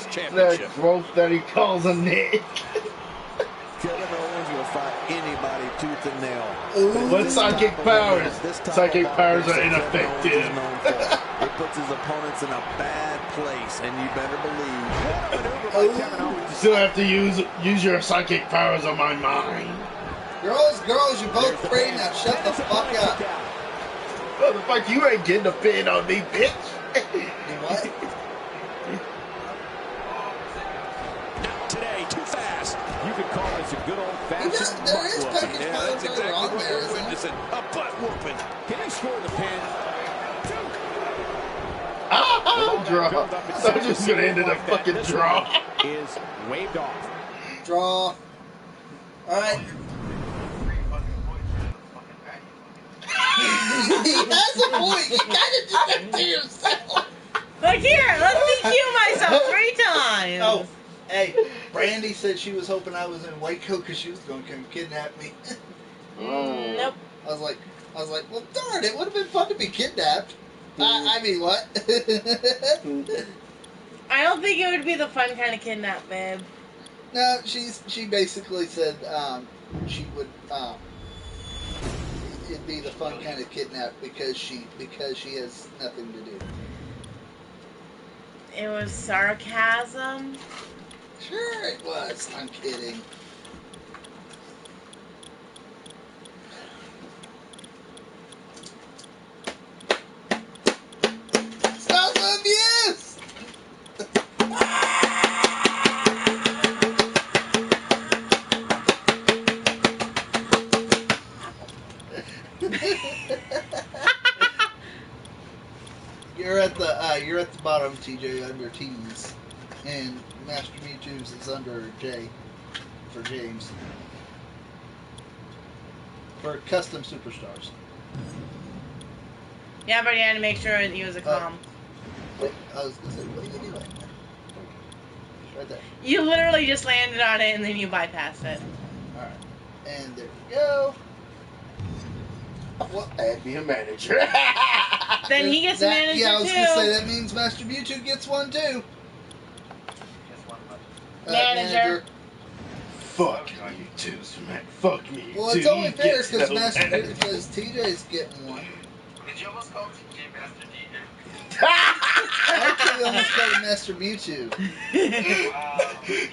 rope that he calls a neck. Kevin Owens will fight anybody tooth and nail. What psychic powers? Psychic powers are ineffective. It puts his opponents in a bad place, and you better believe. You still have to use your psychic powers on my mind. Girls, you both free. Now shut the fuck up. Motherfucker, you ain't getting a pin on me, bitch. What? Not today, too fast. You could call this a good old-fashioned There is butt whooping. package Yeah, powers that's that are exactly on what there, we're isn't it? witnessing. A butt whooping. Can he score the pin? Draw. So I'm just gonna end in a fucking draw. Is waved off. Draw. Alright. He has a point. You gotta do that to yourself. Look here, let's DQ myself 3 times. Oh, hey, Brandy said she was hoping I was in Waco because she was going to come kidnap me. Nope. I was like, I was like, well, darn, it would have been fun to be kidnapped. I mean, what? I don't think it would be the fun kind of kidnap, babe. No, she basically said she would it'd be the fun kind of kidnap because she has nothing to do. It was sarcasm. Sure, it was. I'm kidding. Stop the abuse! You're at the bottom, TJ, under T's, and MasterMewtwo's is under J for James for custom superstars. Yeah, but you had to make sure that he was a calm. Wait, I was gonna say, what are you doing? Right there. You literally just landed on it and then you bypassed it. All right, and there we go. Well, add me a manager. Then he gets a manager too. Yeah, I was gonna say that means MasterMewtwo gets one too. Manager. Fuck you two, man. Fuck me. Well, it's only fair because TJ's getting one. Did you almost call TJ Master DJ? I actually almost called him MasterMewtwo.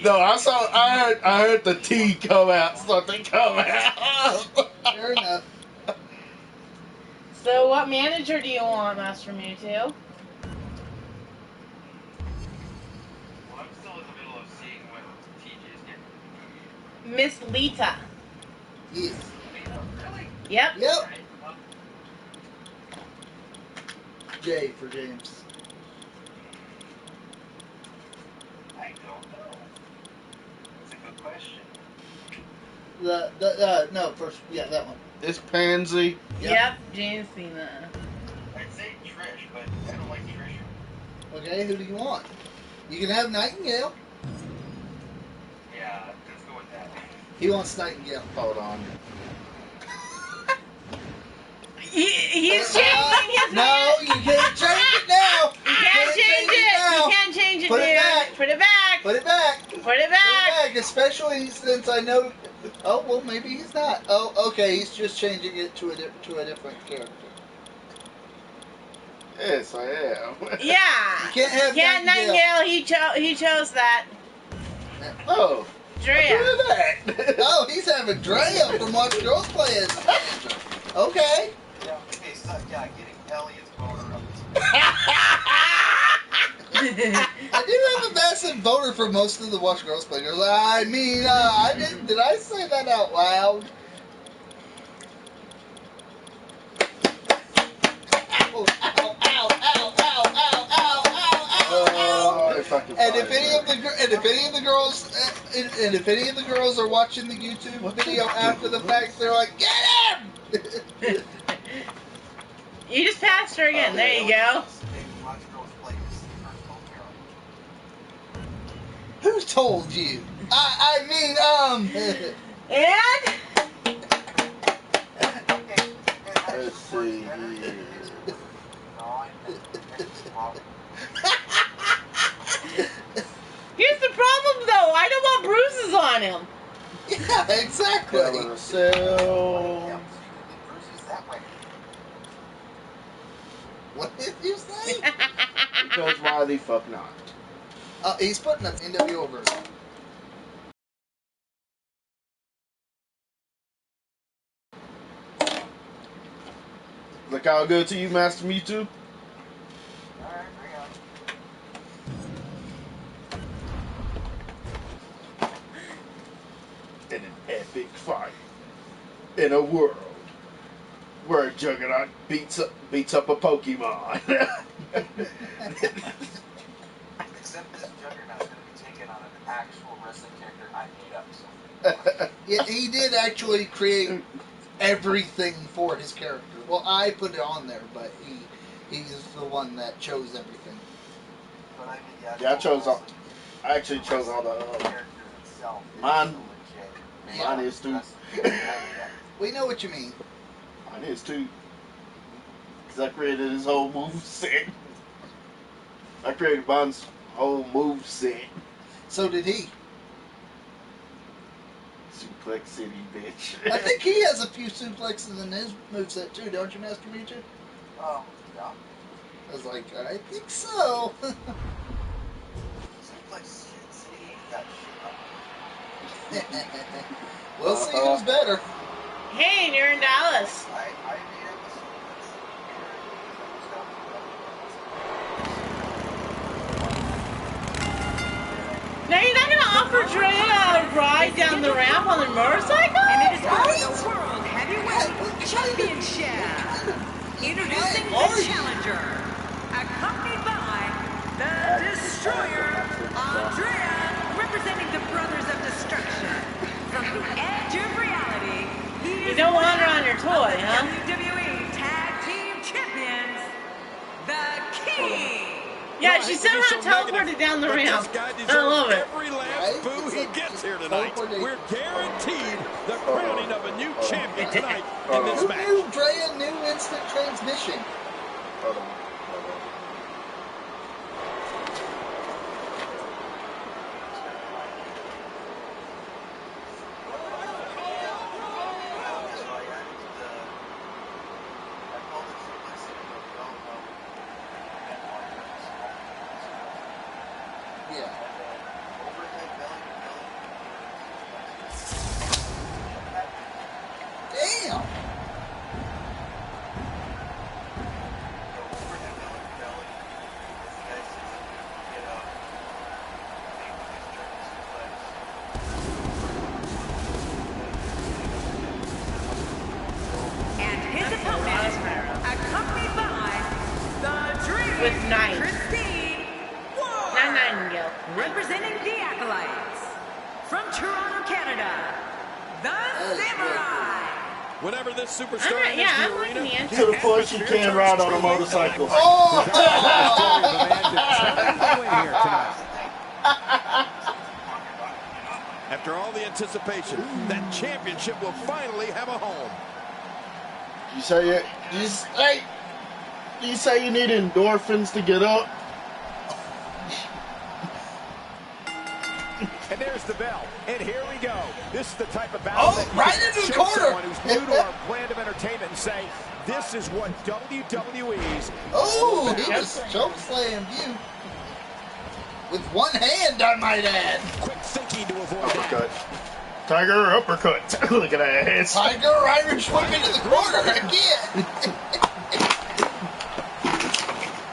No, I heard the T come out. Something come out. Fair enough. So what manager do you want, MasterMewtwo? Well, I'm still in the middle of seeing what TJ's getting. Miss Lita. Yes. Really? Yep. Yep. J for James. I don't know. That's a good question. No, first, yeah, that one. It's Pansy. Yep, James Cena. I'd say Trish, but I don't like Trish. Okay, who do you want? You can have Nightingale. Yeah, let's go with that. He wants Nightingale. Hold on. He's changing his No, you can't change it now. You can't change it. now. You can't change it, Put it dude. back. Put it back. Put it back. Put it Put it back. back, especially since I know. Oh well, maybe he's not. Oh, okay, he's just changing it to a different character. Yes, I am. Yeah. You can't have Nightingale. He chose that. Oh. Drea. Look at that. Oh, he's having Drea from Watch Girls Play as manager. Okay. Yeah, okay, so, yeah, getting Elliot's boner up. I do have a massive voter for most of the Watch Girls Play girls. I mean, I didn't. Did I say that out loud? Ow! Ow! Ow! Ow! Ow! Ow! Ow! Ow! Ow! If I can And find if any of the girls are watching the YouTube video after the fact, they're like, "Get him!" You just passed her again. There you go. Watch Girls Play is the first home Who told you? I mean, And Let's see here. here's the problem, though. I don't want bruises on him. yeah, exactly. So, What did you say? because why the fuck not? He's putting an NWO version. Look all good to you, MasterMewtwo? Alright, bring on. In an epic fight. In a world where a Juggernaut beats up a Pokemon. Except this Juggernaut's going to be taken on an actual wrestling character I made up. So. Yeah, he did actually create everything for his character. Well, I put it on there, but he's the one that chose everything. But I mean, the Yeah, actual I actually chose all the character itself. Mine Is is too. We know what you mean. I Mine is too. Because I created his whole move set. I created mine's whole move set. So did he. Suplex City, bitch. I think he has a few suplexes in his moveset too, don't you, MasterMewtwo? Oh, yeah. I was like, I think so. Suplex City got We'll see who's better. Hey, and you're in Dallas. I made it with Now you're not gonna offer Dre a ride down the ramp on the motorcycle? And it is for the World Heavyweight Championship. Introducing the challenger, accompanied by the Destroyer, Andrea, representing the Brothers of Destruction. From the edge of reality, he You is don't want her one on your toy, of the huh? WWE Tag Team Champions, the King. Yeah, she said we're teleported down the ramp. I love it. Every last boo he gets here tonight. We're guaranteed the crowning of a new champion tonight in this Who match. knew Drea knew instant transmission? Hold on. Yeah. Damn. And his opponent, accompanied by the Dream, With knife. Christine Ward, Not Nightingale. representing the Acolytes. From Toronto, Canada, the Samurai. Whenever this superstar enters Yeah, the I'm liking arena, the To the entrance. point she can ride on a motorcycle. Oh! after all the anticipation, that championship will finally have a home. You say you need endorphins to get up? And there's the bell. And here we go. This is the type of battle that you right can into the show corner. someone who's new to our brand of entertainment and say, this is what WWE's Oh, he just chokeslammed you. With one hand, I might add. quick thinking to avoid Uppercut. Tiger uppercut. Look at that ass. Tiger Irish whip into the corner again.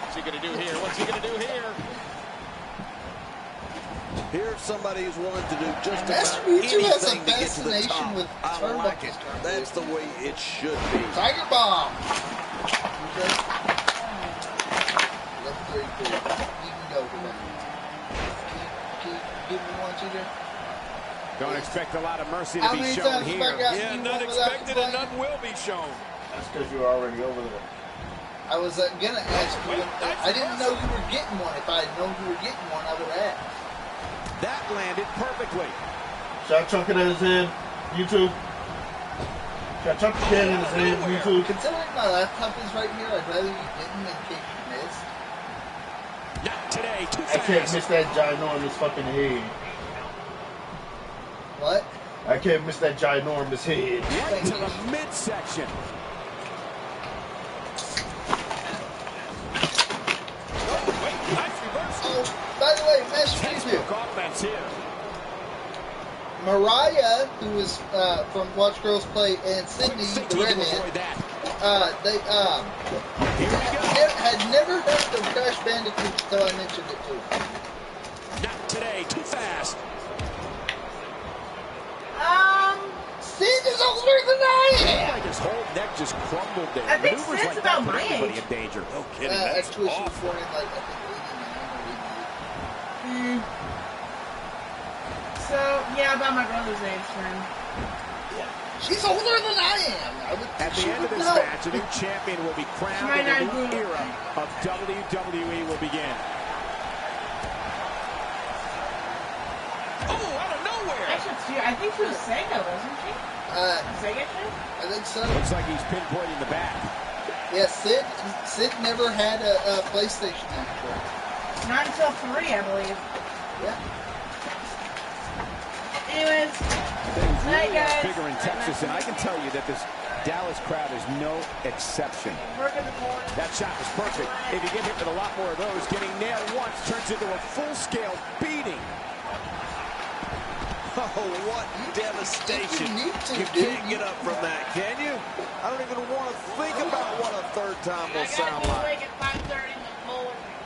What's he going to do here? What's he going to do here? Here's somebody who's willing to do just about MasterMewtwo has a anything to get to the fascination top. with I like it. turnbuckles. That's the way it should be. Tiger bomb. Okay. 11:34. You can go for that. Give me one, two there. Don't expect a lot of mercy to How be many shown times have I here. got Yeah, you none one without expected and complaining? none will be shown. That's because you're already over there. I was gonna ask you. I didn't know you were getting one. If I had known you were getting one, I would have asked. That landed perfectly. Should I chunk it at his head? YouTube? Should I chunk the can in his head? YouTube? Considering my laptop is right here, I'd rather you didn't in case you missed. Not today. Too I can't fast. miss that ginormous fucking head. What? I can't miss that ginormous head. Right to the midsection. Nice reversal. Oh, by the way, MasterMewtwo. Offense here. Mariah, who is from Watch Girls Play, and Sydney, the Thinking to redhead, avoid that. they Here we go. had never heard of Crash Bandicoot until I mentioned it to them. Not today. Too fast. Sid is older than I am! Like his whole neck just crumbled there. I think Maneuvers Sid's like about that my put anybody age. in danger. No kidding. That's Actually, she was awful. born in like, I think, 89 or 88. So, yeah, about my brother's age, friend. She's older than I am. I would At she the end of would this know. match, a new champion will be crowned Might and a not new be- era of WWE will begin. Oh, out of nowhere. I think she was Sega, wasn't she? Sega ship? I think so. Looks like he's pinpointing the back. Yeah, Sid never had a PlayStation actually. Not until 3, I believe. Yeah. Anyways, Things night, really are guys. bigger in Texas, and I can tell you that this Dallas crowd is no exception. That shot was perfect. If you get hit with a lot more of those, getting nailed once turns into a full-scale beating. Oh, what devastation. You can't get up from that, can you? I don't even want to think about what a third time will sound like.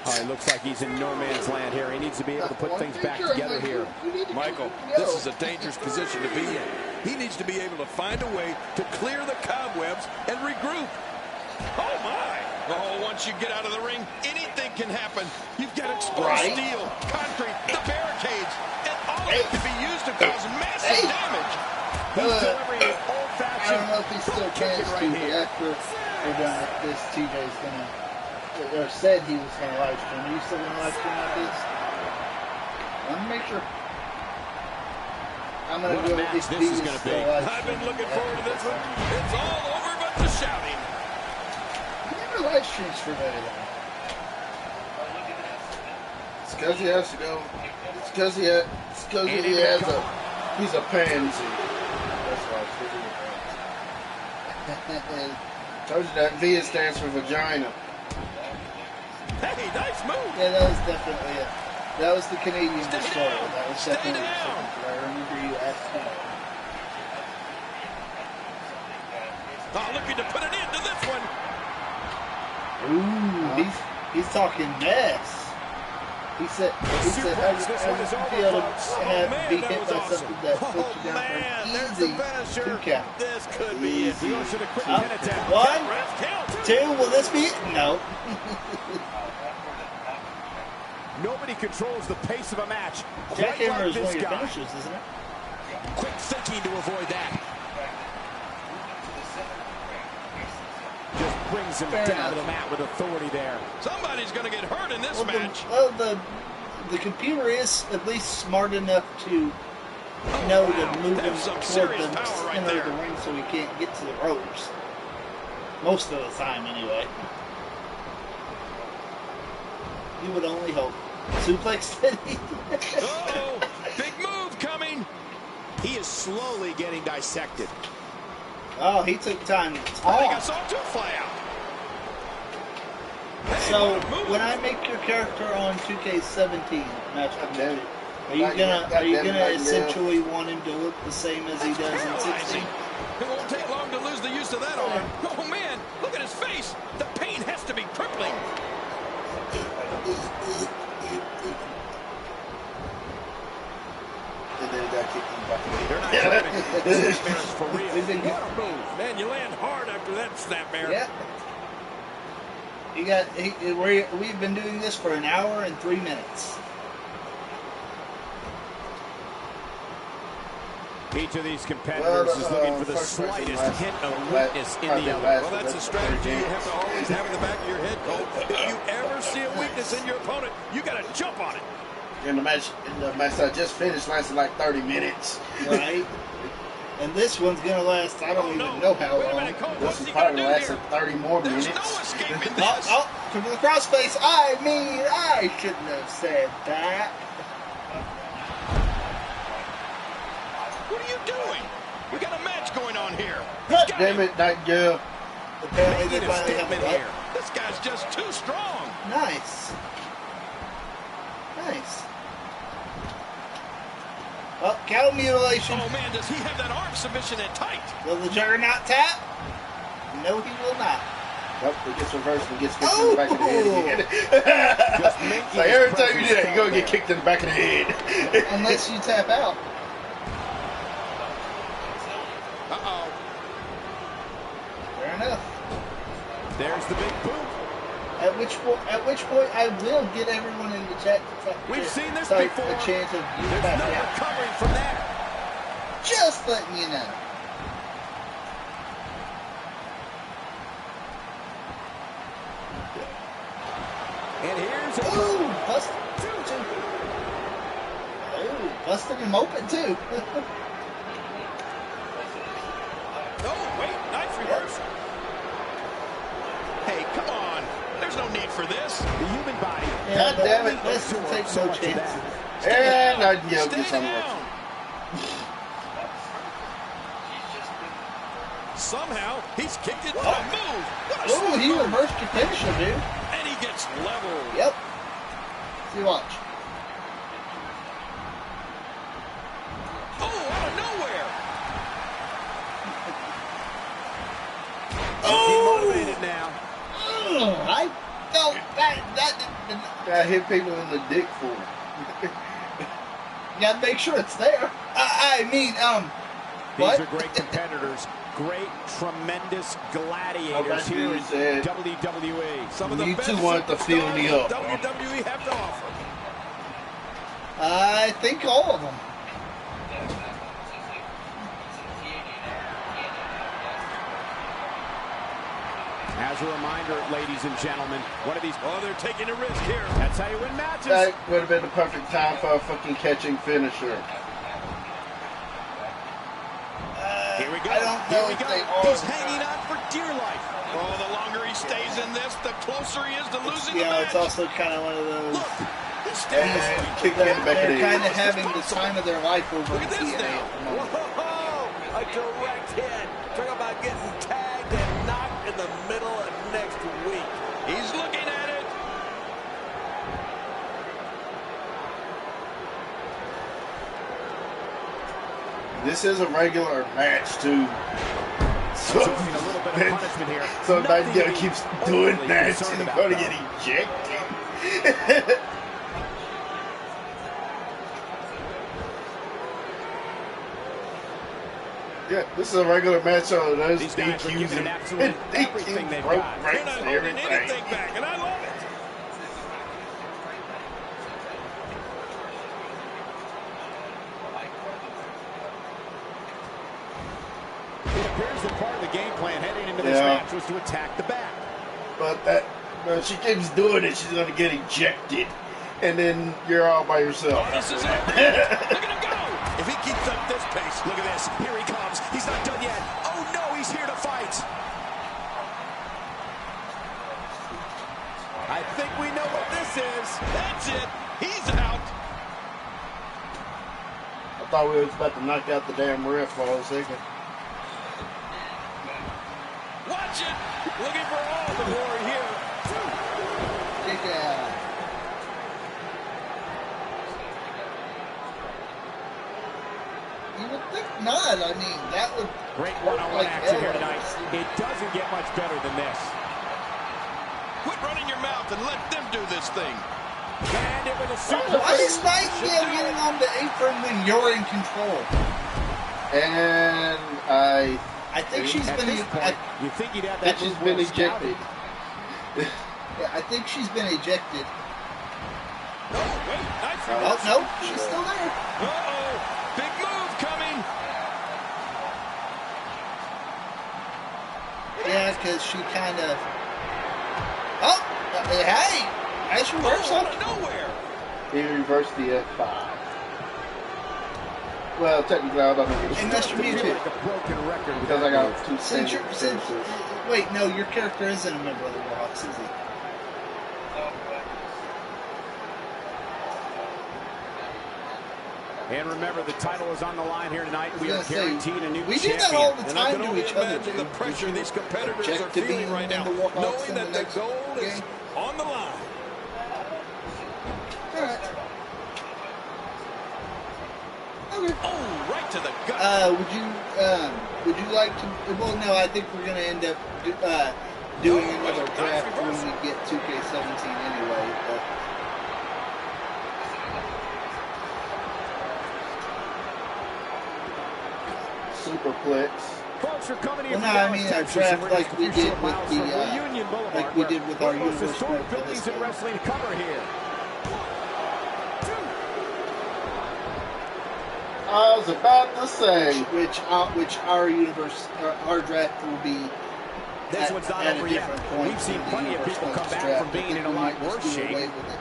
It looks like he's in no man's land here. He needs to be able to put things back together here. Michael, this is a dangerous position to be in. He needs to be able to find a way to clear the cobwebs and regroup. Oh, my. Oh, once you get out of the ring, anything can happen. You've got exposed steel, concrete, the barricades, and all of it can be used to cause massive damage. He's delivering an old-fashioned I don't know if he still can right here. after we're done with this. TJ's gonna, or said he was gonna live stream. Are you still gonna live stream like this? Let me make sure. I'm gonna What a match this is gonna be. I've been looking forward to this one. It's all over but the shouting. He never live streams for very long. It's because he has to go. It's because he has a. He's a pansy. That's why he's a pansy. Told you that V stands for vagina. Hey, nice move. Yeah, that was definitely it. That was the Canadian Destroyer. That was definitely it. I remember you asking. Oh, looking to put an end to this one. Ooh, he's talking mess. He said, I would be able to be hit by something that puts you down for an easy 2 count. This could be it. He goes to the quick pin attempt. 1, 2, will this be it? No. Nobody controls the pace of a match. Jackhammer is this one of your guy. finishers, isn't it? Quick thinking to avoid that. Just brings him down to the mat with authority there. Somebody's going to get hurt in this match. The computer is at least smart enough to know to move him toward the center of the ring so he can't get to the ropes. Most of the time, anyway. You would only hope. Suplex City. Oh, big move coming. He is slowly getting dissected. Oh, he took time to I think talk. I saw 2 fly out. So, when I make your character on 2K17, are you gonna essentially want him to look the same as he does in 16? It won't take long to lose the use of that arm. Oh man, look at his face. The pain has to be crippling. And then he got kicked in the back of the They're not claiming this is for real. What a move. Man, you land hard after that snapmare. Yeah. We've been doing this for 1 hour and 3 minutes. Each of these competitors is looking for the slightest hint of weakness in the other. Well, that's a strategy you have to always have in the back of your head, Cole. If you ever see a weakness in your opponent, you got to jump on it. And the match I just finished lasted like 30 minutes. Right? And this one's gonna last, I don't even know how long. This is probably lasted 30 more minutes. There's no escaping this. To the crossface. I shouldn't have said that. What are you doing? We got a match going on here. God damn it, that girl. Apparently they finally have a here. This guy's just too strong. Nice. Oh, cow mutilation. Oh man, does he have that arm submission in tight? Will the Juggernaut tap? No, he will not. Nope, it gets reversed and gets kicked in the back of the head again. So every time you do that, you're going to get kicked in the back of the head. Unless you tap out. Uh-oh. Fair enough. There's the big boot. At which point I will get everyone in the chat to We've seen this start before. a chance of you There's back no out. recovering from that. Just letting you know. And here's a Ooh, plus 2. Ooh, Busted him open too. Oh, wait, nice reversal. Hey, come on. There's no need for this. The human body. God damn it, this will take no chances. And I yelled this on the Somehow, he's kicked it to a move. Oh, he reversed your finisher, dude. And he gets leveled. Yep. See, watch. Oh, out of nowhere. Oh! Motivated now. I felt that I hit people in the dick for it. you gotta make sure it's there. These are great competitors. Great, tremendous gladiators here in WWE. Some of the You best two want to fill me up. WWE have to offer. I think all of them. As a reminder, ladies and gentlemen, one of these... Oh, they're taking a risk here. That's how you win matches. That would have been the perfect time for a fucking catching finisher. Here we go. I don't know if they are. He's hanging on for dear life. Oh, the longer he stays in this, the closer he is to losing the match. It's also kind of one of those. Look, he's still Kick in the back of the They're kind of head. having the time of their life over Look in at this TNA. now. Whoa! A direct hit. Talk about getting tagged and knocked in the middle of next week. He's looking at it. This is a regular match too. So, a little bit of punishment here. So Nothing that guy to be keeps doing overly that concerned and about, going to though. get ejected. Yeah, this is a regular match on those These guys are DQs giving it and absolutely everything they've rope got. They're breaks not and holding everything. anything back, and I love it. It appears that part of the game plan heading into this match was to attack the back. But she keeps doing it, she's gonna get ejected, and then you're all by yourself. Oh, this is it. Look at him go. If he keeps up this pace, look at this. Here he comes. He's not done yet. Oh, no, he's here to fight. I think we know what this is. That's it. He's out. I thought we was about to knock out the damn ref for a second. Watch it. Looking for all the glory here. Kick out. You would think not. I mean, that would. Great one-on-one action here tonight. It doesn't get much better than this. Quit running your mouth and let them do this thing. And it was a super. Why is Nightingale getting on the apron when you're in control? And I think she's At been. this point, you think you'd have that she's move been well ejected. scouted. Yeah, I think she's been ejected. No, wait. Nice Oh reversal. no, she's still there. Uh-oh. Big move coming. Yeah, because she kind of. Oh, hey, nice reversal. Out of nowhere. he reversed the F5. Well, technically, I don't know. And MasterMewtwo. Like a broken record Because I got two Since you're, standard since, finishes. wait, no, your character isn't a member of the Warhawks, is he? And remember, the title is on the line here tonight. We are say, guaranteed a new we do champion. that all the And I time can to only each other, imagine the dude. pressure these competitors Object are to feeling being right now, in the Warhawks knowing in that the the next gold is game. on the line. All right. Okay. Oh, right to the gut. Would you like to? Well, no, I think we're gonna end up doing another draft when we get 2K17 anyway. But Superplex. Folks are coming in. well, no, I mean a draft like we did with the like we did with our most universe historic group for this buildings in game. wrestling to cover here. I was about to say. Which our universe, our draft will be. This one's not at over a yet. different point We've seen in the plenty of universe people come draft. back from I being think in a we lot might just worse do away shape. with it.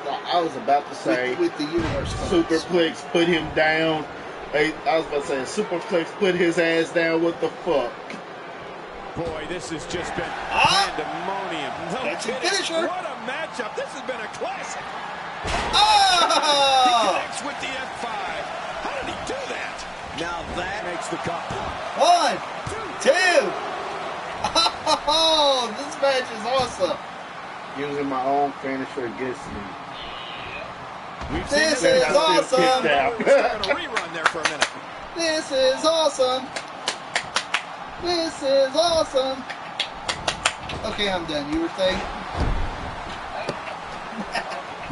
I was about to say with the universe. Superplex put him down. I was about to say Superplex put his ass down. What the fuck? Boy, this has just been pandemonium. No kidding. Finisher. What a matchup. This has been a classic. Oh! He connects with the F5. How did he do that? Now that Makes the cut. 1, 2. Oh, this match is awesome. Using my own finisher against me. This is awesome. We're a rerun there for a minute. This is awesome. This is awesome. Okay, I'm done. You were saying?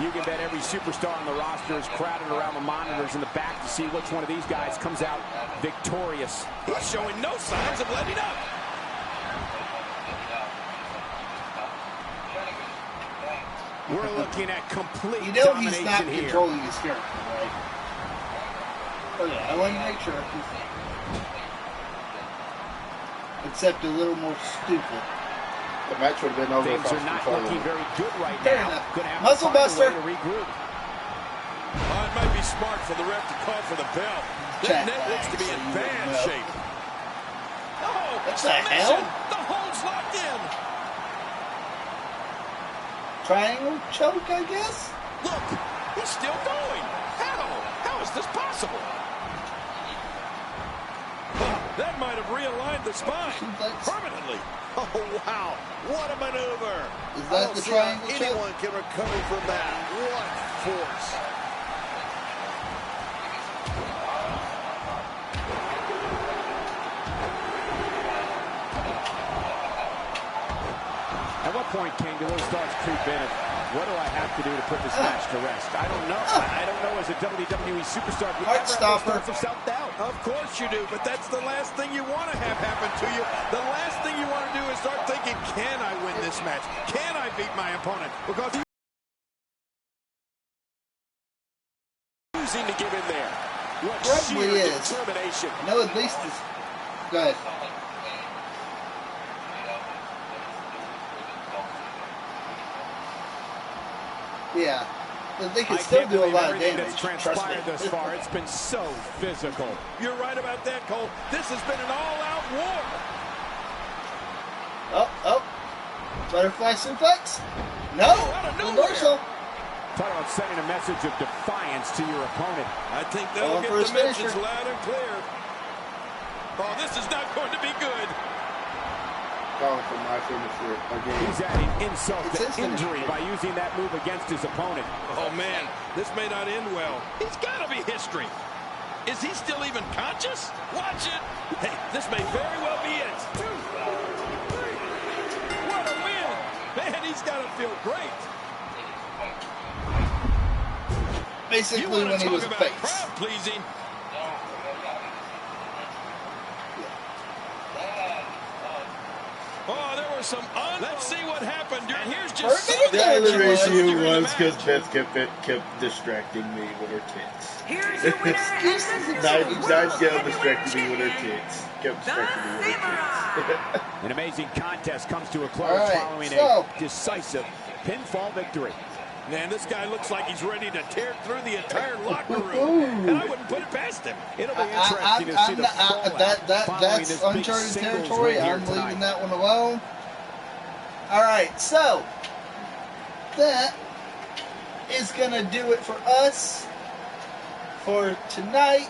You can bet every superstar on the roster is crowded around the monitors in the back to see which one of these guys comes out victorious. He's showing no signs of letting up. We're looking at complete You know he's domination not here. controlling his character, right? Okay, I want to make sure. Except a little more stupid. The match would have been over if Things I are was not controlling looking it. very good right Fair now. enough. Gonna have Muscle to find Buster. a way to regroup. Oh, it might be smart for the ref to call for the bell. That neck looks to be in bad shape. Oh, What the hell? The hold's locked in. Triangle choke, I guess? Look, he's still going. How? How is this possible? That might have realigned the spine permanently. Oh, wow. What a maneuver. Is I that don't the see triangle how choke? anyone can recover from that. What force. At what point, King, do those thoughts creep in? What do I have to do to put this match to rest? I don't know. I don't know as a WWE superstar. Do you ever have those Heartstopper. thoughts of self-doubt? Of course you do, but that's the last thing you want to have happen to you. The last thing you want to do is start thinking, can I win this match? Can I beat my opponent? Because he's choosing to give in there. What Probably sheer is. determination. No, at least it's... Go ahead. Yeah. But they can still do a lot of damage. That's Trust transpired me. thus far. It's been so physical. You're right about that, Cole. This has been an all-out war. Oh. Butterfly suplex? No. Out of nowhere. Reversal. Talk about sending a message of defiance to your opponent. I think they'll Going get for his the message finisher. loud and clear. Oh, this is not going to be good. Calling for my finisher again. He's adding insult It's to his finisher. injury by using that move against his opponent. Oh, man, this may not end well. He's got to be history. Is he still even conscious? Watch it. Hey, this may very well be it. 2, 3. What a win. Man, he's got to feel great. Basically, You want when to he talk was a about face. crowd pleasing. Oh, there were some. Let's see what happened. And here's just some of The the only action reason during you the won is because match. Beth kept distracting me with her tits. Here's your winner and the Not new kept distracting me with her champion, tits. Kept distracting me with her tits. An amazing contest comes to a close All right, following so- a decisive pinfall victory. Man, this guy looks like he's ready to tear through the entire locker room. And I wouldn't put it past him. It'll be interesting to see the fallout following That's this big uncharted singles territory. win here I'm tonight. leaving that one alone. All right, so that is gonna do it for us for tonight.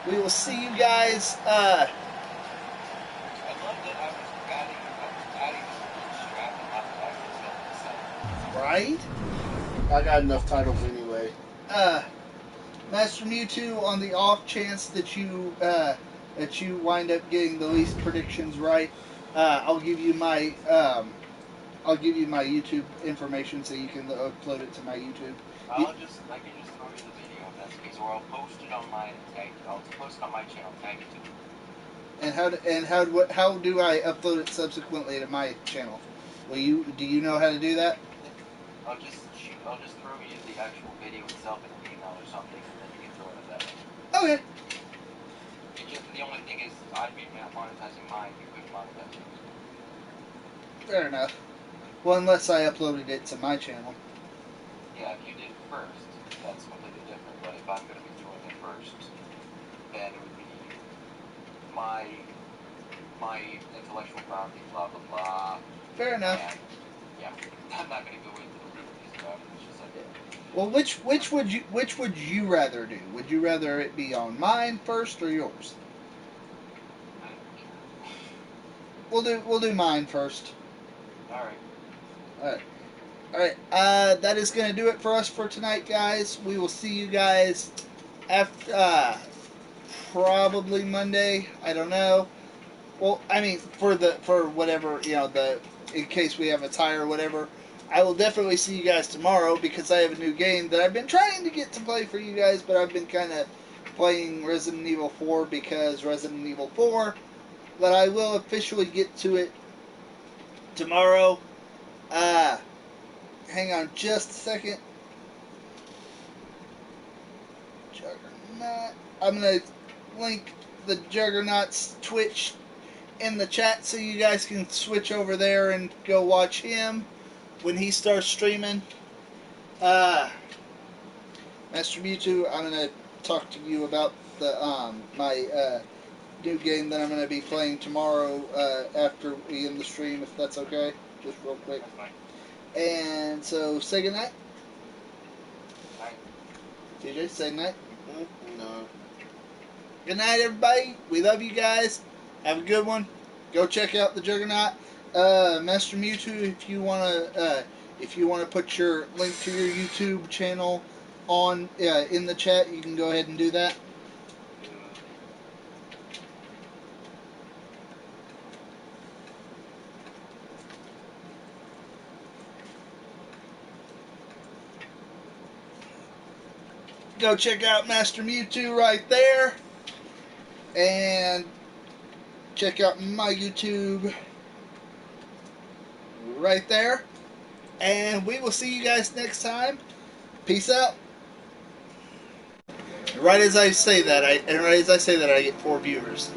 We will see you guys. Right? I got enough titles anyway. MasterMewtwo, on the off chance that you wind up getting the least predictions right, I'll give you my YouTube information so you can upload it to my YouTube. I can just throw you the video if that's the case, or I'll post it on my channel, tag it to it. How do I upload it subsequently to my channel? Do you know how to do that? I'll just throw you the actual video itself in an email or something, and then you can throw it at that. Okay. The only thing is, I'd be monetizing mine, you couldn't monetize yours. Fair enough. Well, unless I uploaded it to my channel. yeah, if you did first, that's completely different. But if I'm going to be doing it first, then it would be my intellectual property, blah blah blah. Fair enough. And, yeah, I'm not going to go into the legalese about it. It's just like, well, which would you rather do? Would you rather it be on mine first or yours? I don't care. We'll do mine first. All right. Alright, that is going to do it for us for tonight, guys. We will see you guys after, probably Monday. I don't know. Well, I mean, for whatever, in case we have a tie or whatever. I will definitely see you guys tomorrow because I have a new game that I've been trying to get to play for you guys, but I've been kind of playing Resident Evil 4 because Resident Evil 4, but I will officially get to it tomorrow. Hang on just a second. Juggernaut. I'm going to link the Juggernaut's Twitch in the chat so you guys can switch over there and go watch him when he starts streaming. MasterMewtwo, I'm going to talk to you about the my new game that I'm going to be playing tomorrow after we end the stream, if that's okay. Just real quick. That's fine. And so, say goodnight. Night. TJ, say goodnight. No. Good night, everybody. We love you guys. Have a good one. Go check out the Juggernaut. MasterMewtwo, if you wanna put your link to your YouTube channel on in the chat, you can go ahead and do that. Go check out MasterMewtwo right there. And check out my YouTube right there. And we will see you guys next time. Peace out. Right as I say that, I get 4 viewers.